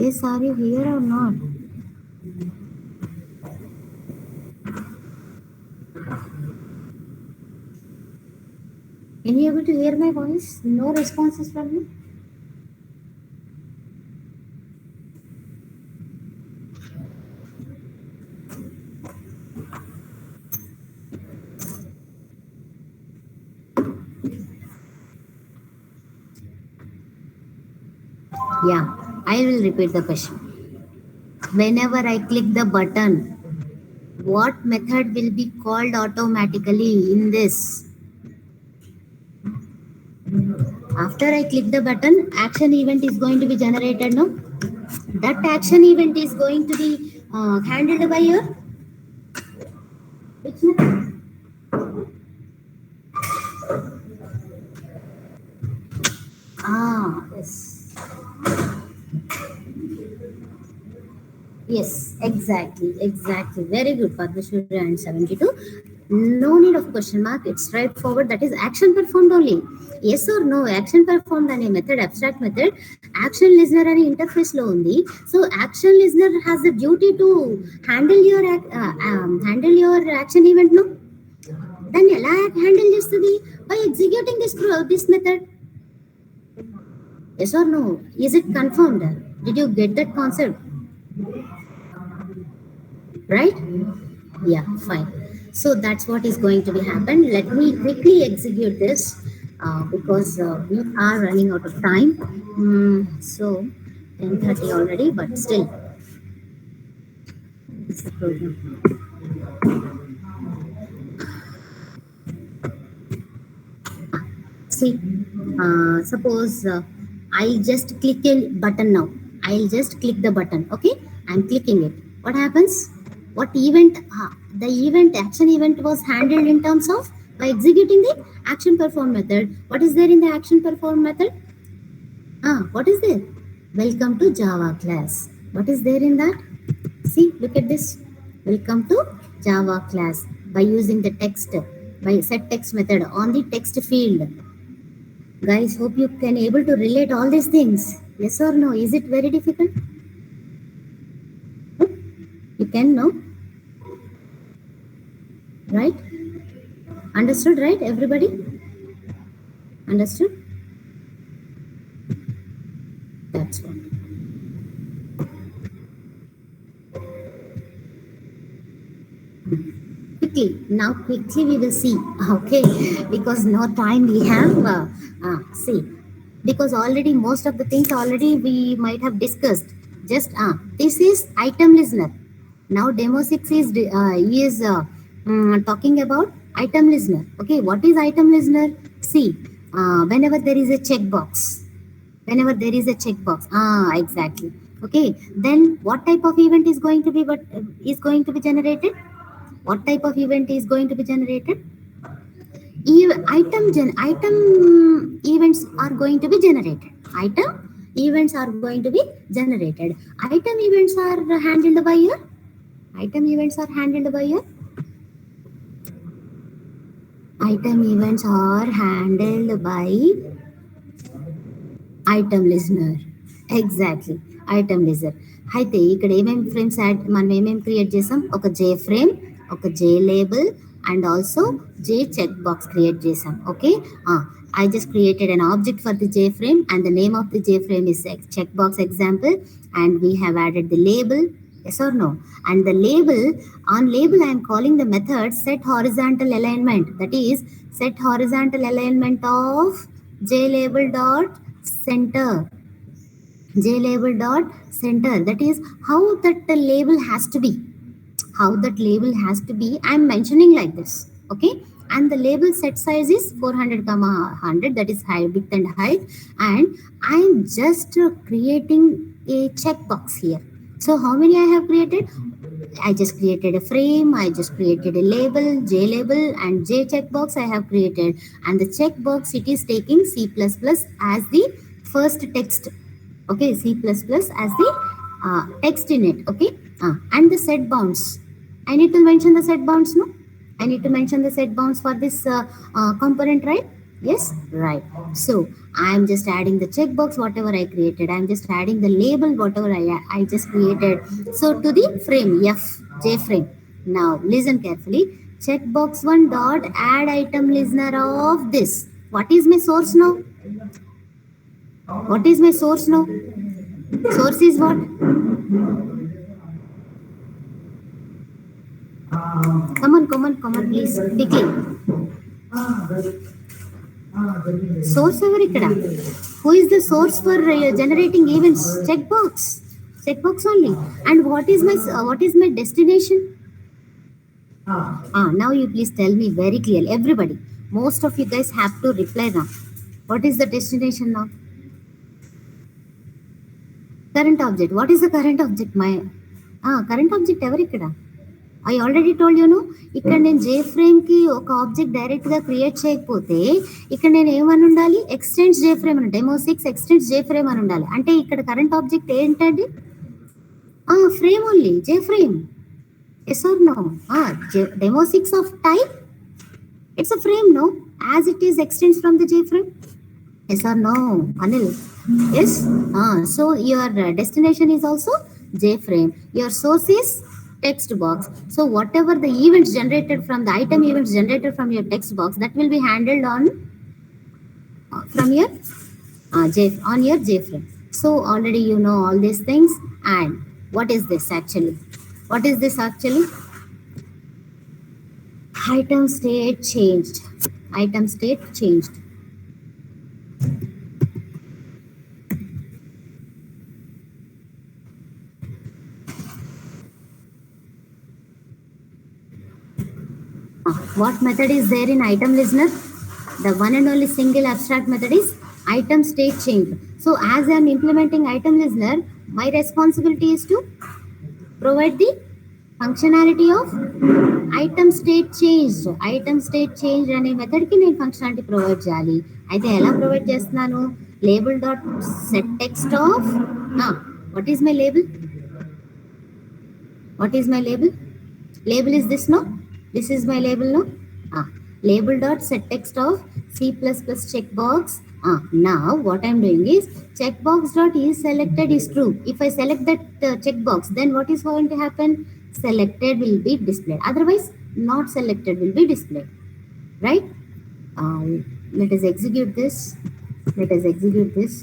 Yes, are you here or not? Can you able to hear my voice? No responses from you? Yeah, I will repeat the question. Whenever I click the button, what method will be called automatically in this? After I click the button, action event is going to be generated. No, that action event is going to be handled by your which method? Yes. Yes, exactly. Very good, Padmashuri and 72. No need of question mark. It's straightforward. That is action performed only. Yes or no? Action performed any method, abstract method. Action listener any interface lo undi. So action listener has the duty to handle your action event. No, then ఎలా handle చేస్తుంది by executing this method. Yes or no? Is it confirmed? Did you get that concept? Right? Yeah, fine. So that's what is going to be happen. Let me quickly execute this because we are running out of time. So 10:30 already, but still, it's the program. See, suppose I'll just click a button now. I'll just click the button. Okay, I'm clicking it. What happens? What event? The event, action event was handled in terms of by executing the action perform method. What is there in the action perform method? What is there? Welcome to Java class. What is there in that? See, look at this. Welcome to Java class by using the text by set text method on the text field. Guys, hope you can able to relate all these things. Yes or no? Is it very difficult? You can know, right? Understood, right? Everybody understood? That's what. Quickly we will see. Okay, because no time we have. See, because already most of the things already we might have discussed. Just this is item listener. Now demo 6 is talking about item listener. Okay, what is item listener? See, whenever there is a checkbox, exactly. Okay, then what type of event is going to be generated? What type of event is going to be generated? Item events are going to be generated. Item events are going to be generated. Item events are handled by your. Item events are handled by your. Item events are handled by item listener exactly item listener అయితే ఇక్కడ ఏమేమి frames add మనం ఏమేమి create చేసాం ఒక J frame ఒక J label and also J check box create చేసాం okay I just created an object for the JFrame and the name of the JFrame is checkbox example and we have added the label. Yes or no? And the label, on label I am calling the method set horizontal alignment. That is set horizontal alignment of JLabel dot center. JLabel dot center. That is how that label has to be. How that label has to be. I am mentioning like this. Okay. And the label set size is 400 comma 100, that is high width and height, and I am just creating a checkbox here. So how many I have created? I just created a frame, I just created a label, J label and J checkbox I have created, and the checkbox it is taking C++ as the first text. Okay, C++ as the text in it. Okay, and the set bounds, I need to mention the set bounds, no? I need to mention the set bounds for this component, right? Yes, right. So I am just adding the checkbox, whatever I created. I am just adding the label, whatever I just created. So to the frame, F, J frame. Now listen carefully. Checkbox one dot add item listener of this. What is my source now? What is my source now? Source is what? Come on, please. Quickly. Source over ikkada. Who is the source for generating events? Checkbox only. And what is my destination? Now you please tell me very clearly. Everybody, most of you guys have to reply now. What is the destination now? Current object. What is the current object? My current object ever ikkada. I already told you, no, ఇక్కడ నేను జే ఫ్రేమ్కి ఒక object డైరెక్ట్గా create చేయకపోతే ఇక్కడ నేను ఏమని ఉండాలి, extends జే frame అని డెమో 6 ఎక్స్టెండ్స్ జే ఫ్రేమ్ అని ఉండాలి. అంటే ఇక్కడ కరెంట్ ఆబ్జెక్ట్ ఏంటండి? Frame only, JFrame. Yes or no? Demo 6 of type, it's a frame, no? As it is extends from the JFrame. Yes or no, Anil? Yes. So your destination is also JFrame. Your source is text box. So whatever the events generated from the item events generated from your text box, that will be handled on from your on your JFrame. So already you know all these things. And what is this actually? What is this actually? Item state changed. Item state changed. What method is there in item listener? The one and only single abstract method is item state change. So as I am implementing item listener, my responsibility is to provide the functionality of item state changed. Item state changed అనే మెథడ్కి నేను functionality provide చేయాలి. అయితే ఎలా provide చేస్తున్నాను? Label dot set text of what is my label? What is my label? Label is this, no? This is my label, no? Label dot set text of C++ checkbox. Now what I'm doing is checkbox dot is selected is true. If I select that checkbox, then what is going to happen? Selected will be displayed. Otherwise, not selected will be displayed. Right? Let us execute this. Let us execute this.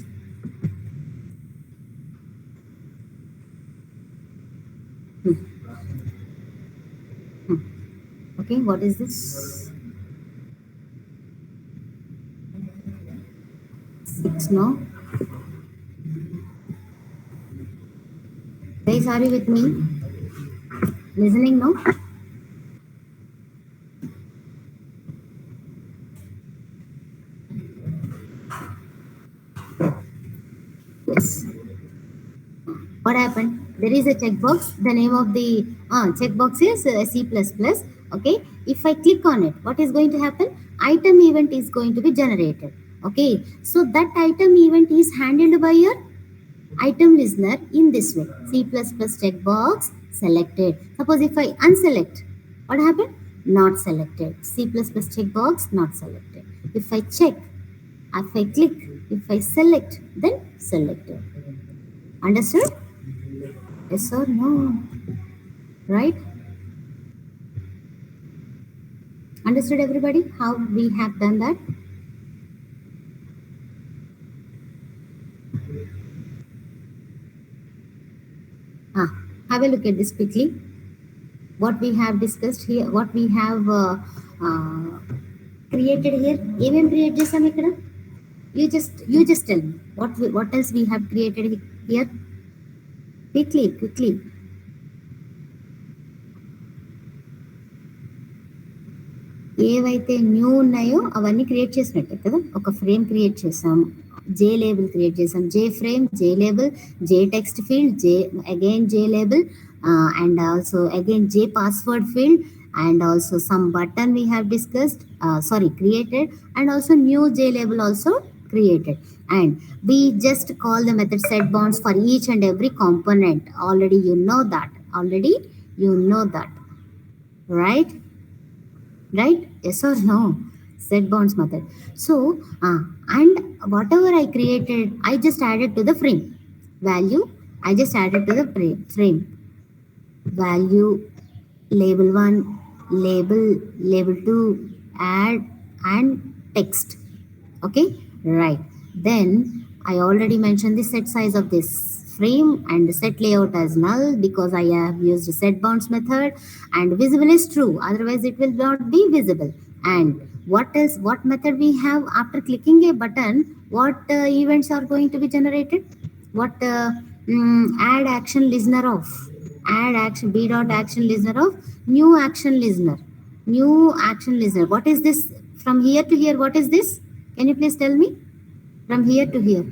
Okay, what is this? 6, no? Guys, are you with me? Listening, no? Yes. What happened? There is a checkbox. The name of the checkbox is C++. Okay. If I click on it, what is going to happen? Item event is going to be generated. Okay. So that item event is handled by your item listener in this way. C++ checkbox selected. Suppose if I unselect, what happened? Not selected. C++ checkbox not selected. If I check, if I click, if I select, then selected. Understood? Yes or no? Right? Understood, everybody? How we have done that? Have a look at this quickly. What we have discussed here, what we have created here. Even create chesam ikkada? You just tell me what else we have created here. Quickly. ఏవైతే new ఉన్నాయో అవన్నీ create చేసినట్టే కదా. ఒక frame create చేసాం, జే label create చేసాం, J frame, J label, J text field, J again J label, and also again J password field, and also some button we have discussed, created, and also new j label also created. And we just call the method set bounds for each and every component. Already you know that, right? Yes or no? Set bounds method. So and whatever I created, I just added to the frame value. I just added to the frame value, label 1, label 2, add, and text. Okay, right. Then I already mentioned the set size of this frame and set layout as null because I have used set bounds method, and visible is true, otherwise it will not be visible. And what else? What method we have after clicking a button? What events are going to be generated? What add action listener of, add action b dot action listener of new action listener. What is this? From here to here, what is this? Can you please tell me? From here to here,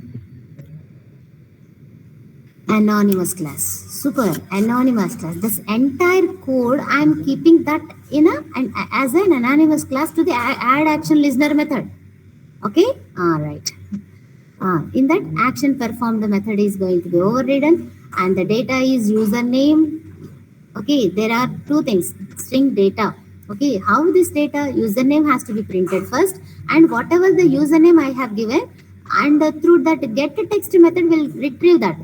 anonymous class. Super, anonymous class. This entire code I am keeping that in as an anonymous class to the add action listener method. Okay, all right. In that action performed, the method is going to be overridden, and the data is username. Okay, there are two things, string data. Okay, how this data username has to be printed first, and whatever the username I have given, and through that get text method will retrieve that.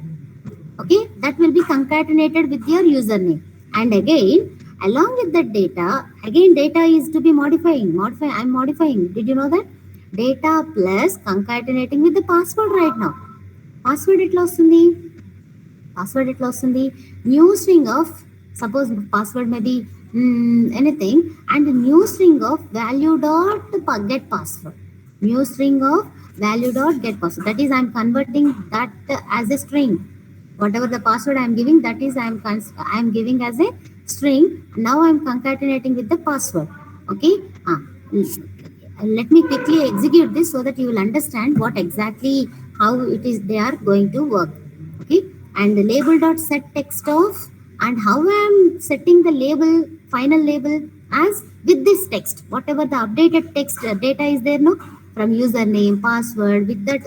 Okay, that will be concatenated with your username, and again along with that data, again data is to be modify, I'm modifying, did you know that? Data plus concatenating with the password. Right now password ఎట్లా వస్తుంది, password ఎట్లా వస్తుంది, new string of, suppose password may be anything, and new string of value dot get password, new string of value dot get password, that is I'm converting that as a string. Whatever the password I'm giving, that is I'm giving as a string. Now I'm concatenating with the password. Okay. Let me quickly execute this so that you will understand what exactly how it is they are going to work. Okay, and the label dot set text of, and how I am setting the label, final label, as with this text, whatever the updated text data is there, no, from username password, with that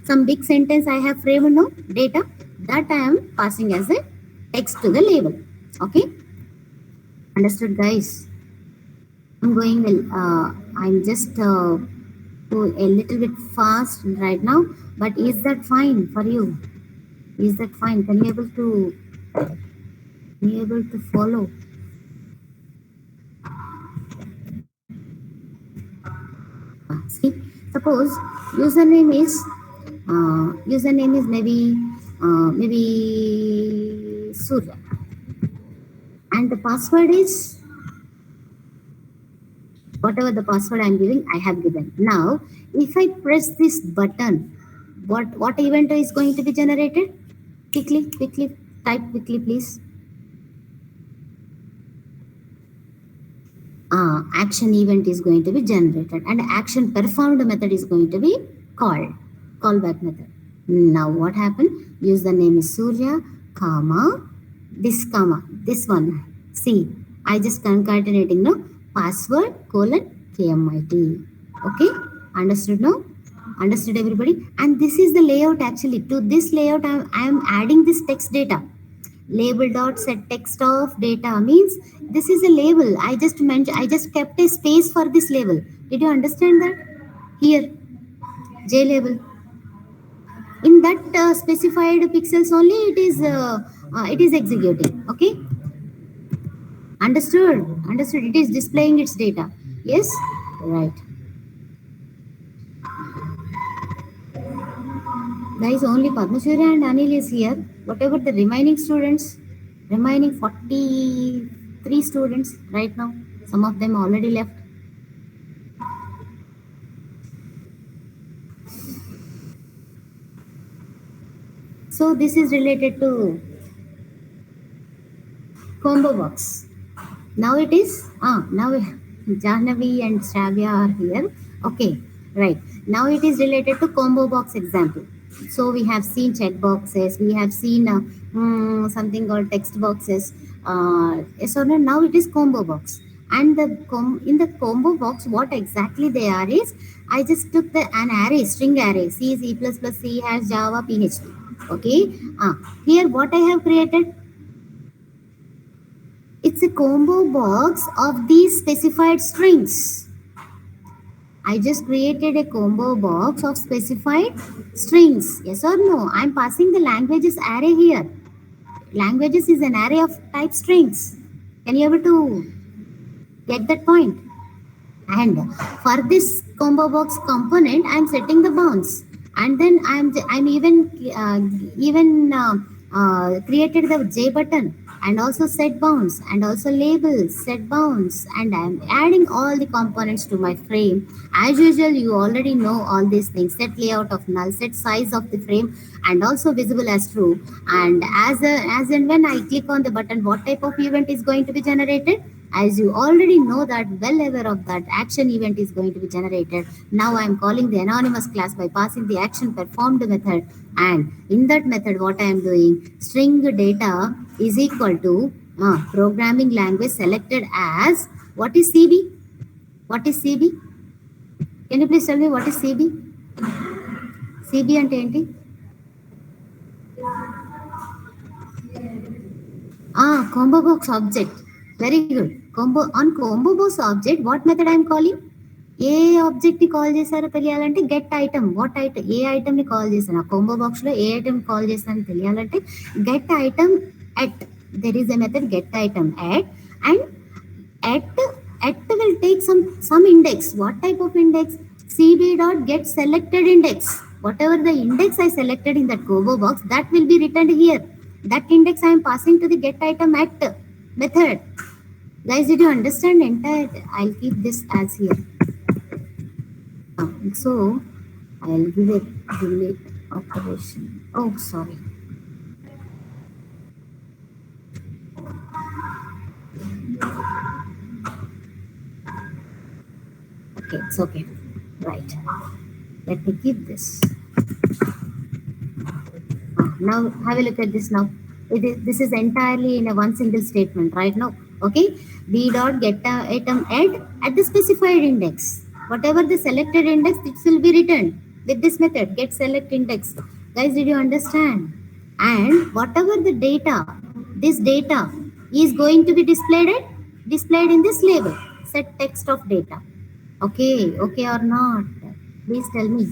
some big sentence I have framed, no, data, that I am passing as a text to the label. Okay, understood guys? I'm going well. I'm just go a little bit fast right now, but is that fine for you? Is that fine? Can you able to follow? See, suppose username is maybe Surya, and the password is whatever the password I'm giving, I have given. Now, if I press this button, what event is going to be generated? Quickly, type quickly, please. Action event is going to be generated, and action performed method is going to be called, callback method. Now what happened? Username is Surya, this one. See, I just concatenating now, password colon KMIT. Okay, understood now? Understood everybody? And this is the layout actually. To this layout, I am adding this text data. Label dot set text of data means this is a label. I just kept a space for this label. Did you understand that? Here, J label. In that specified pixels only, it is executing. Okay, understood. It is displaying its data. Yes, right. Guys, only Padmashwari and Anil is here. Whatever the remaining students, remaining 43 students right now, some of them already left. So this is related to combo box. Now it is, now Jahnavi and Shravya are here. Okay, right. Now it is related to combo box example. So we have seen check boxes, we have seen something called text boxes. Yes or no? Now it is combo box. And in the combo box, what exactly they are is, I just took an array, string array, C, C++, C has Java, PHP. Okay, here what I have created, it's a combo box of these specified strings. I just created a combo box of specified strings. Yes or no? I'm passing the languages array here. Languages is an array of type strings. Can you able to get that point? And for this combo box component, I'm setting the bounds, and then I'm even created the J button, and also set bounds, and also labels, set bounds, and I'm adding all the components to my frame. As usual, you already know all these things: set layout of null, set size of the frame, and also visible as true. And as and when I click on the button, what type of event is going to be generated? As you already know that, well aware of that, action event is going to be generated. Now I am calling the anonymous class by passing the action performed method, and in that method what I am doing, string data is equal to programming language selected as, what is CB? What is CB? Can you please tell me what is CB? CB ante enti? Combo box object. Very good. Combo box object, what method I am calling? A object ని call చేశారో తెలియాలంటే get item. What item, A item ని call చేశాను ఆ combo box లో, ఏ item call చేశాను తెలియాలంటే get item at. There is a method get item at. And at at will take some index. What type of index? Cb dot get selected index. Whatever the index I selected in that combo box, that will be returned here. That index I am passing to the get item at method. Guys, did you understand entire? I'll keep this as here. So I'll give it delete operation. Oh, sorry. Okay, it's okay. Right. Let me keep this. Now have a look at this now. This is entirely in a one single statement right now. Okay. B dot get item at the specified index. Whatever the selected index, it will be returned with this method get select index. Guys, did you understand? And whatever the data, this data is going to be displayed in this label. Set text of data. Okay, okay or not? Please tell me.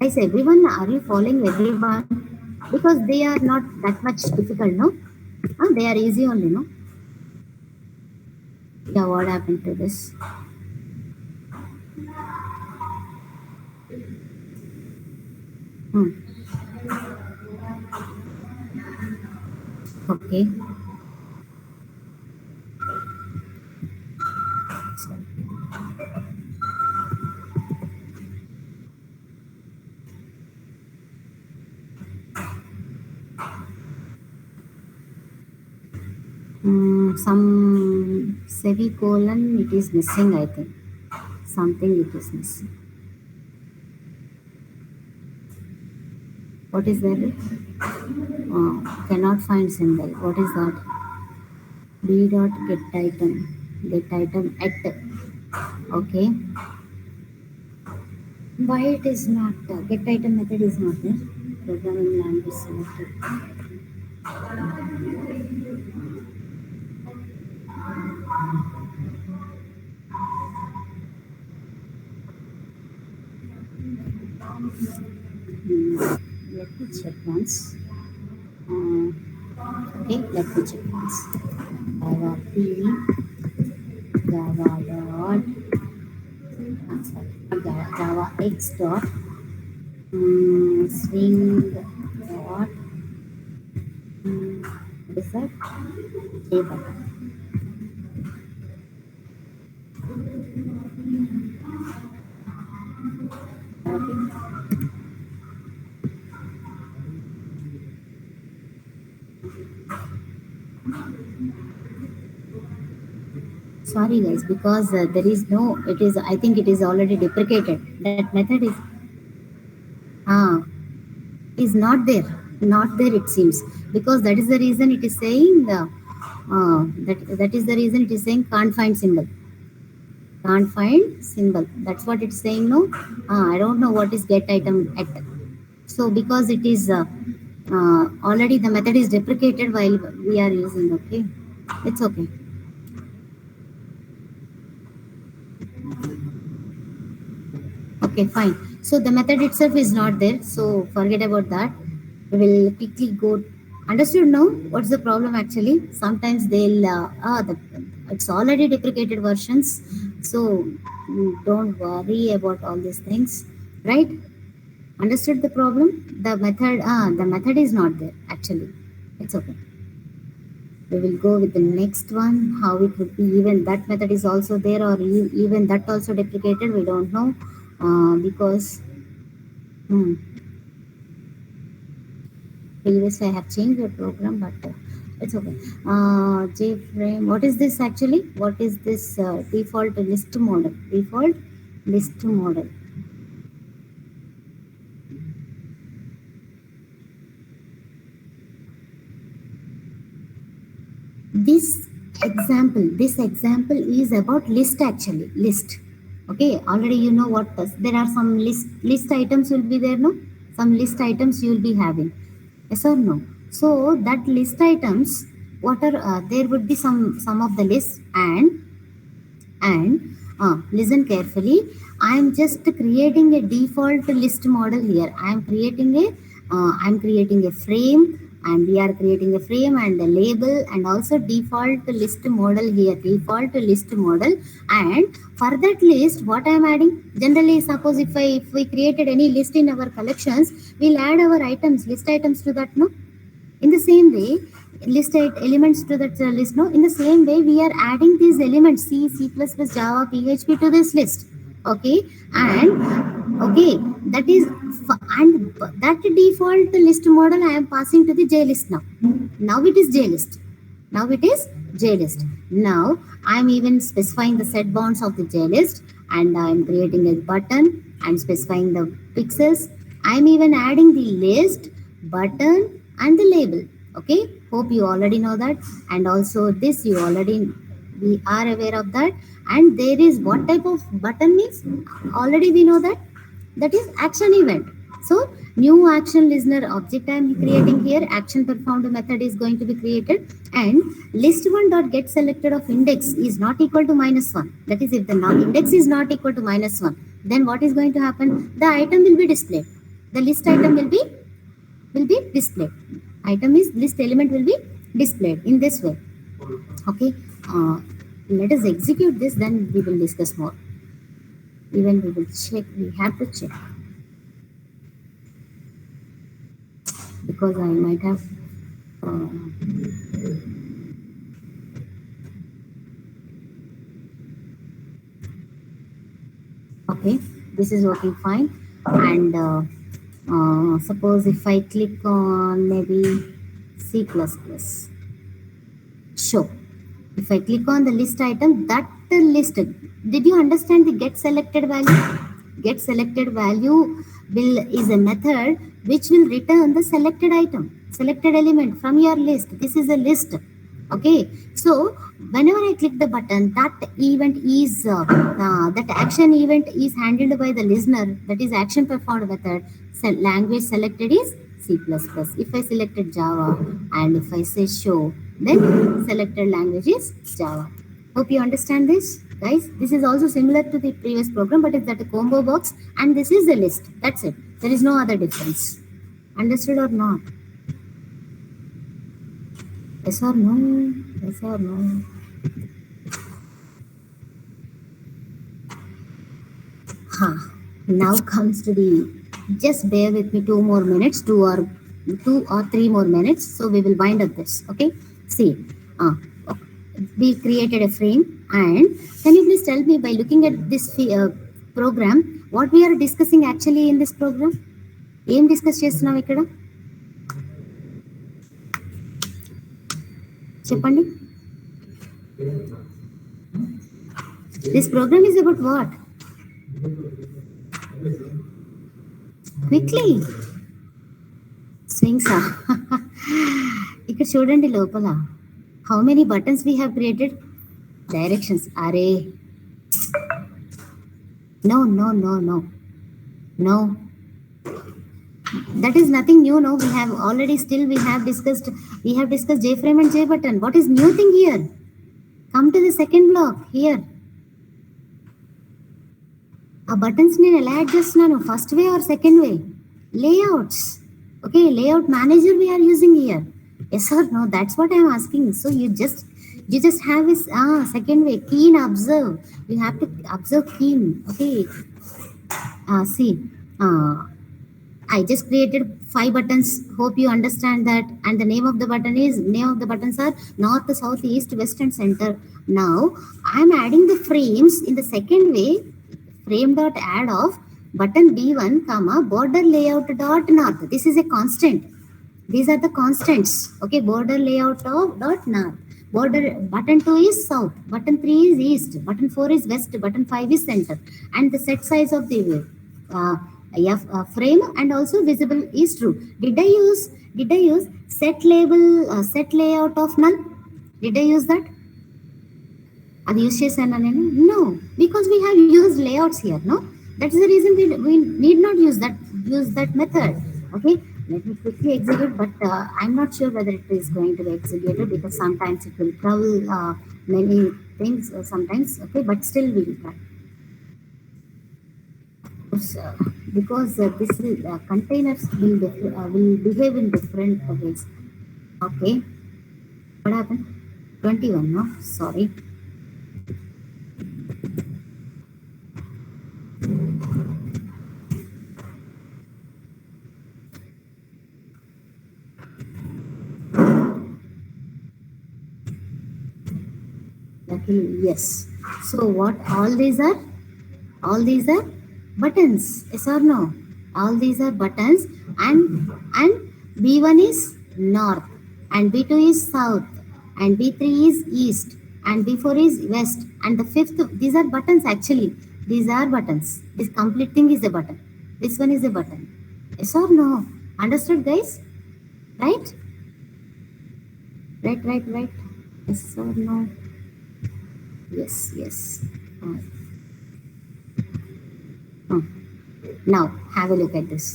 Guys, everyone, are you following everyone? Because they are not that much difficult, no? They are easy only, no? Yeah, what happened to this? Hmm. Okay. Some semicolon it is missing, I think. Something it is missing. What is that? Cannot find symbol. What is that? B dot get item at. Okay. Why it is not get item method is not there? Programming language selected. Let me check once. Okay, let me check once. Java P, Java dot, Java X dot, swing dot, what is that? J button. Sorry guys, because there is no, it is, I think it is already deprecated. That method is not there it seems, because that is the reason it is saying that is the reason it is saying can't find symbol. Can't find symbol. That's what it's saying. No, I don't know what is get item at. So because it is already the method is deprecated while we are using. Okay, it's okay. Okay, fine. So the method itself is not there. So forget about that. We will quickly go. Understood now? What's the problem actually? Sometimes they'll it's already deprecated versions. So don't worry about all these things, right? Understood the problem? The method is not there actually. It's okay. We will go with the next one. How it would be, even that method is also there, or even that also deprecated. We don't know because previously I have changed the program, but it's okay. JFrame. What is this actually? What is this default list model? Default list model. This example is about list actually. List. Okay, already you know what there are some list items will be there, no? Some list items you will be having, yes or no? So that list items, what are there would be some of the lists, and listen carefully. I am just creating a default list model here. I'm creating a frame, and we are creating a frame and a label, and also default list model here, default list model. And for that list, what I am adding, generally suppose if we created any list in our collections, we'll add our items, list items to that, no? In the same way, list elements to that list, no? In the same way, we are adding these elements, C++, Java, PHP, to this list. Okay, and okay, that is and that default list model I am passing to the JList now. Now it is JList. Now it is JList. Now I am even specifying the set bounds of the JList, and I am creating a button and specifying the pixels. I am even adding the list, button, and the label. Okay, hope you already know that, and also this you already, we are aware of that. And there is what type of button means, already we know that, that is action event. So new action listener object I am creating here, action performed method is going to be created, and list one dot get selected of index is not equal to -1. That is, if the index is not equal to -1, then what is going to happen, the item will be displayed, the list item will be displayed, item is list element will be displayed in this way. Okay, let us execute this, then we will discuss more. Even we will check, we have to check, because I might have uh, okay, this is working fine. And suppose if I click on maybe C++, show, if I click on the list item, that list, did you understand the get selected value? Get selected value will is a method which will return the selected item, selected element from your list. This is a list. Okay, so whenever I click the button, that event is that action event is handled by the listener. That is action performed method. Language selected is C++. If I selected Java, and if I say show, then selected language is Java. Hope you understand this, guys. This is also similar to the previous program, but it's that a combo box, and this is the list. That's it. There is no other difference. Understood or not? Yes or no? Yes or no? Now comes to the, just bear with me 2 more minutes, 2 or 3 more minutes. So we will wind up this. Okay. See, we created a frame, and can you please tell me, by looking at this program, what we are discussing actually in this program? ఏం discuss చేస్తున్నాం ఇక్కడ, చెప్పండి. This program is about what? Quickly. Swings. ఇక్కడ చూడండి లోపల, how many buttons we have created? Directions. Array. No. That is nothing new. No, we have already, still we have discussed JFrame and JButton. What is new thing here? Come to the second block here. A buttons నేను ఎలా add చేస్తున్నాను, first way or second way? Layouts. Okay, layout manager we are using here. Yes or no? That's what I am asking. So you just have this second way, keen observe. You have to observe keen. Okay. See, I just created 5 buttons. Hope you understand that. And the name of the buttons are north, south, east, west, and center. Now I am adding the frames in the second way. Frame dot add of button B1, comma border layout dot north. This is a constant. These are the constants. Okay, border layout of dot north. Border button 2 is south, button 3 is east, button 4 is west, button 5 is center, and the set size of the frame and also visible is true. Did I use set label, set layout of null? Did I use that? అది use చేశానా నేను? No, because we have used layouts here. No, that is the reason we need not use that method. Okay, let me quickly execute, but I'm not sure whether it is going to be executed because sometimes it will trouble many things sometimes. Okay, but still we will try. Uh, because this will containers will behave in different ways. Okay, what happened? 21, no, sorry. Okay, yes. So what all these are? All these are buttons. Yes or no? All these are buttons, and B1 is north, and B2 is south, and B3 is east, and B4 is west, and the fifth. These are buttons actually. These are buttons. This complete thing is a button. This one is a button. Yes or no? Understood, guys? Right? Right. Yes or no? Yes. Uh, uh. Now have a look at this.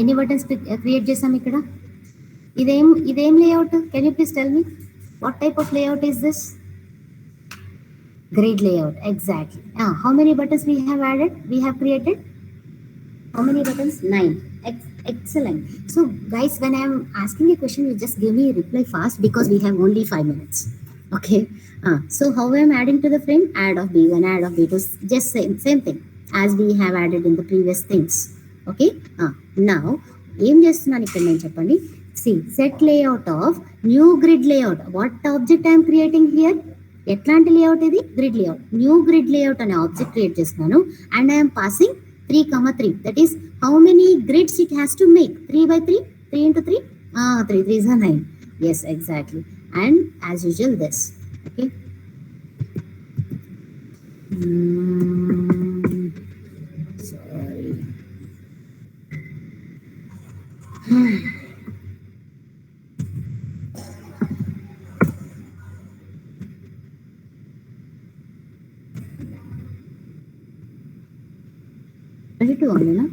Any buttons create చేసాం ఇక్కడ? ఇదేం layout? Can you please tell me what type of layout is this? Grid layout, exactly. How many buttons we have added? We have created how many buttons? 9. Excellent. So guys, when I am asking a question, you just give me a reply fast because we have only 5 minutes. Okay. So how I am adding to the frame? Add of B1, add of B2, just same thing as we have added in the previous things. Okay. Now ఏం చేస్తున్నాను ఇక్కడ నేను చెప్పండి. See, set layout of new grid layout. What object I am creating here? ఎట్లాంటి layout ఇది? Grid layout. New grid layout అనే object create చేస్తున్నాను and I'm passing 3, 3. That is how many grids it has to make? 3 by 3, 3 into 3. 3 3s are 9. Yes, exactly. And as usual this. Okay. Sorry. 22 only, no?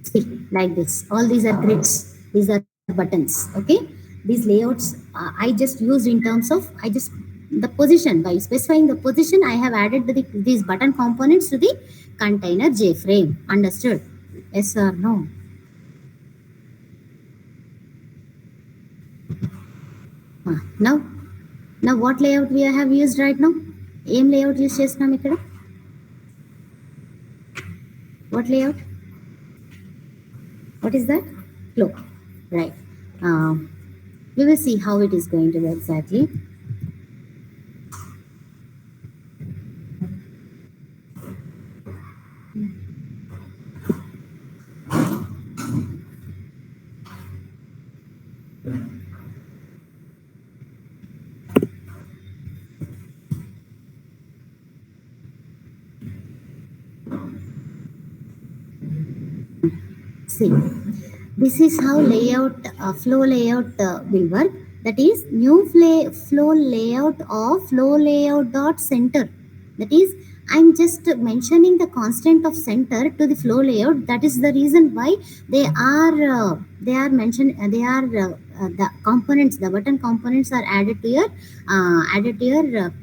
See, like this. All these are grids. These are buttons. Okay. These layouts I just used in terms of the position. By specifying the position, I have added these button components to the container JFrame. Understood? Yes or no? Now what layout we have used right now? Aim layout use chestunam ikkada. What layout? What is that? Flow. Right. We will see how it is going to be exactly. See, this is how flow layout will work. That is new flow layout of flow layout dot center. That is, I'm just mentioning the constant of center to the flow layout. That is the reason why they are mentioned. The components, the button components are added to your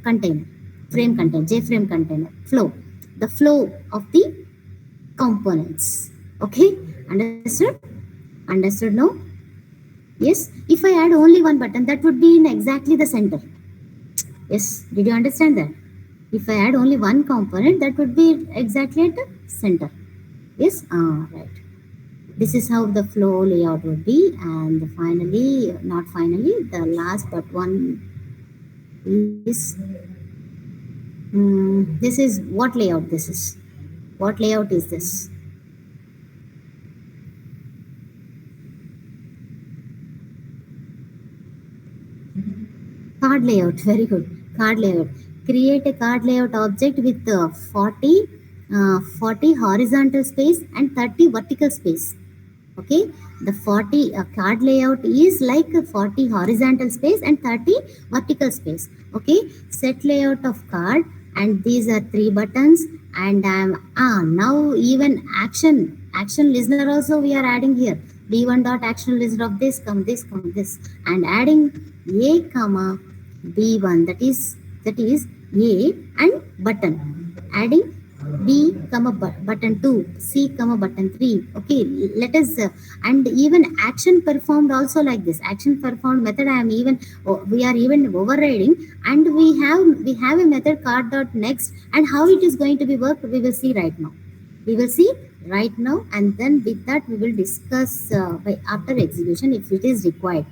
container, frame container, JFrame container flow. The flow of the components. Okay. Understood now? Yes. If I add only one button, that would be in exactly the center. Yes. Did you understand that? If I add only one component, that would be exactly at the center. Yes. Right. This is how the flow layout would be. And not finally, the last but one is this is what layout this is. What layout is this? Card layout. Very good. Card layout. Create a card layout object with 40 horizontal space and 30 vertical space. Okay, the 40 card layout is like a 40 horizontal space and 30 vertical space. Okay, set layout of card, and these are three buttons. And now even action listener also we are adding here. B1 dot action listener of this, and adding a comma B1, that is a and button, adding B comma button 2, C comma button 3. Okay, let us and even action performed also like this. Action performed method I am even we are even overriding, and we have a method card dot next, and how it is going to be worked we will see right now. We will see right now, and then with that we will discuss after execution if it is required.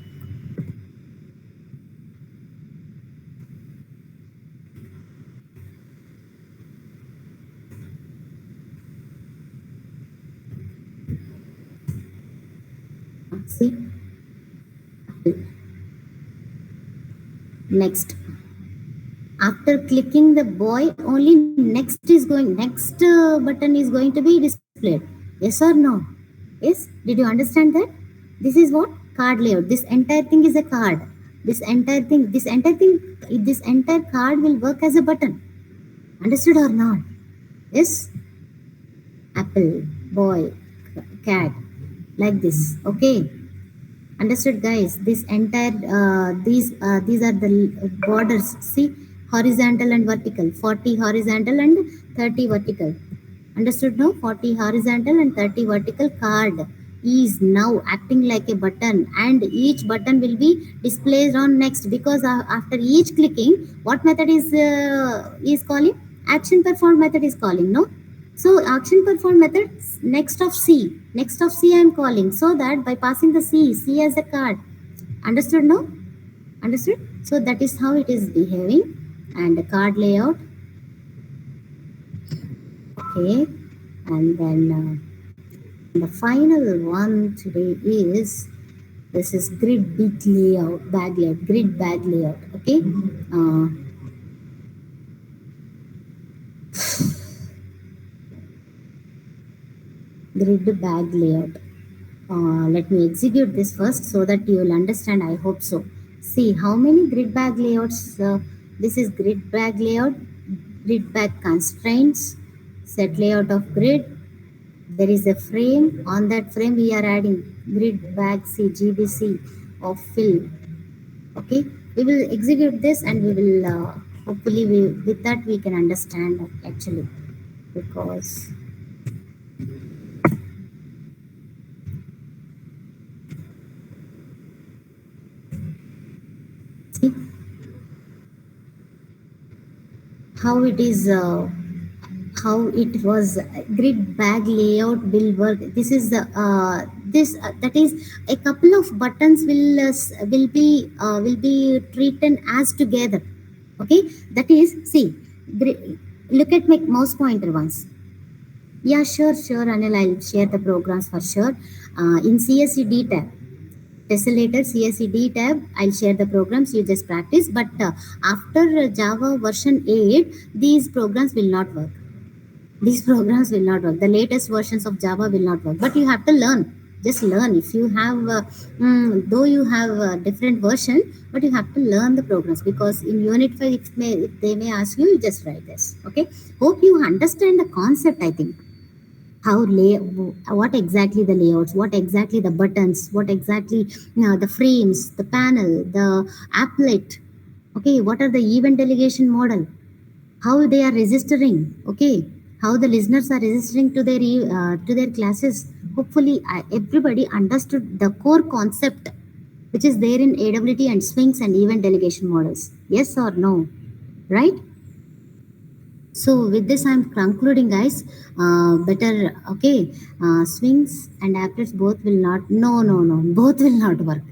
See, next. After clicking the boy, only next button is going to be displayed. Yes or no? Yes, did you understand that? This is what card layout. This entire thing is a card. This entire card will work as a button. Understood or not? Yes. Apple, boy, cat, like this. Okay, understood guys. This entire these are the borders. See, horizontal and vertical, 40 horizontal and 30 vertical. Understood now? 40 horizontal and 30 vertical card is now acting like a button, and each button will be displayed on next, because after each clicking, what method is calling? Action performed method is calling, no? So action performed method next of C I am calling, so that by passing the C as a card. Understood now? Understood? So that is how it is behaving. And the card layout. Okay, and then the final one today is, this is grid grid bag layout. Okay, uh, grid bag layout. Let me execute this first so that you will understand. I hope so. See how many grid bag layouts. This is grid bag layout, grid bag constraints, set layout of grid. There is a frame. On that frame, we are adding grid bag C GBC of fill. Okay, we will execute this, and we will hopefully with that we can understand actually, because see how it is. How it was grid bag layout will work. This is the this that is a couple of buttons will be treated as together. Okay, that is, see, look at my mouse pointer once. Yeah, sure, Anil, I'll share the programs for sure. In CSED tab, tessellator CSED tab, I'll share the programs, you just practice. But after Java version 8, these programs will not work. These programs will not work. The latest versions of Java will not work. But you have to learn. Just learn. If you have, though you have a different version, but you have to learn the programs, because in Unit 5, if they may ask you, you just write this. Okay. Hope you understand the concept. I think how what exactly the layouts, what exactly the buttons, what exactly the frames, the panel, the applet. Okay. What are the event delegation model? How they are registering. Okay, how the listeners are registering to their classes. Hopefully everybody understood the core concept which is there in AWT and swings and event delegation models. Yes or no? Right? So with this I'm concluding, guys. Better. Okay, swings and applets both will not, no, both will not work.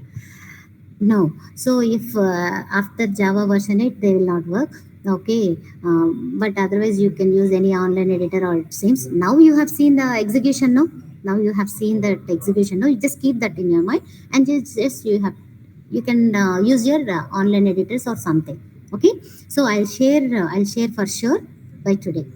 No. So if after Java version 8, they will not work. Okay. But otherwise, you can use any online editor, or it seems. Now you have seen the execution, no? Now you have seen that execution, no? You just keep that in your mind, and just you can use your online editors or something. Okay. So I'll share for sure by today.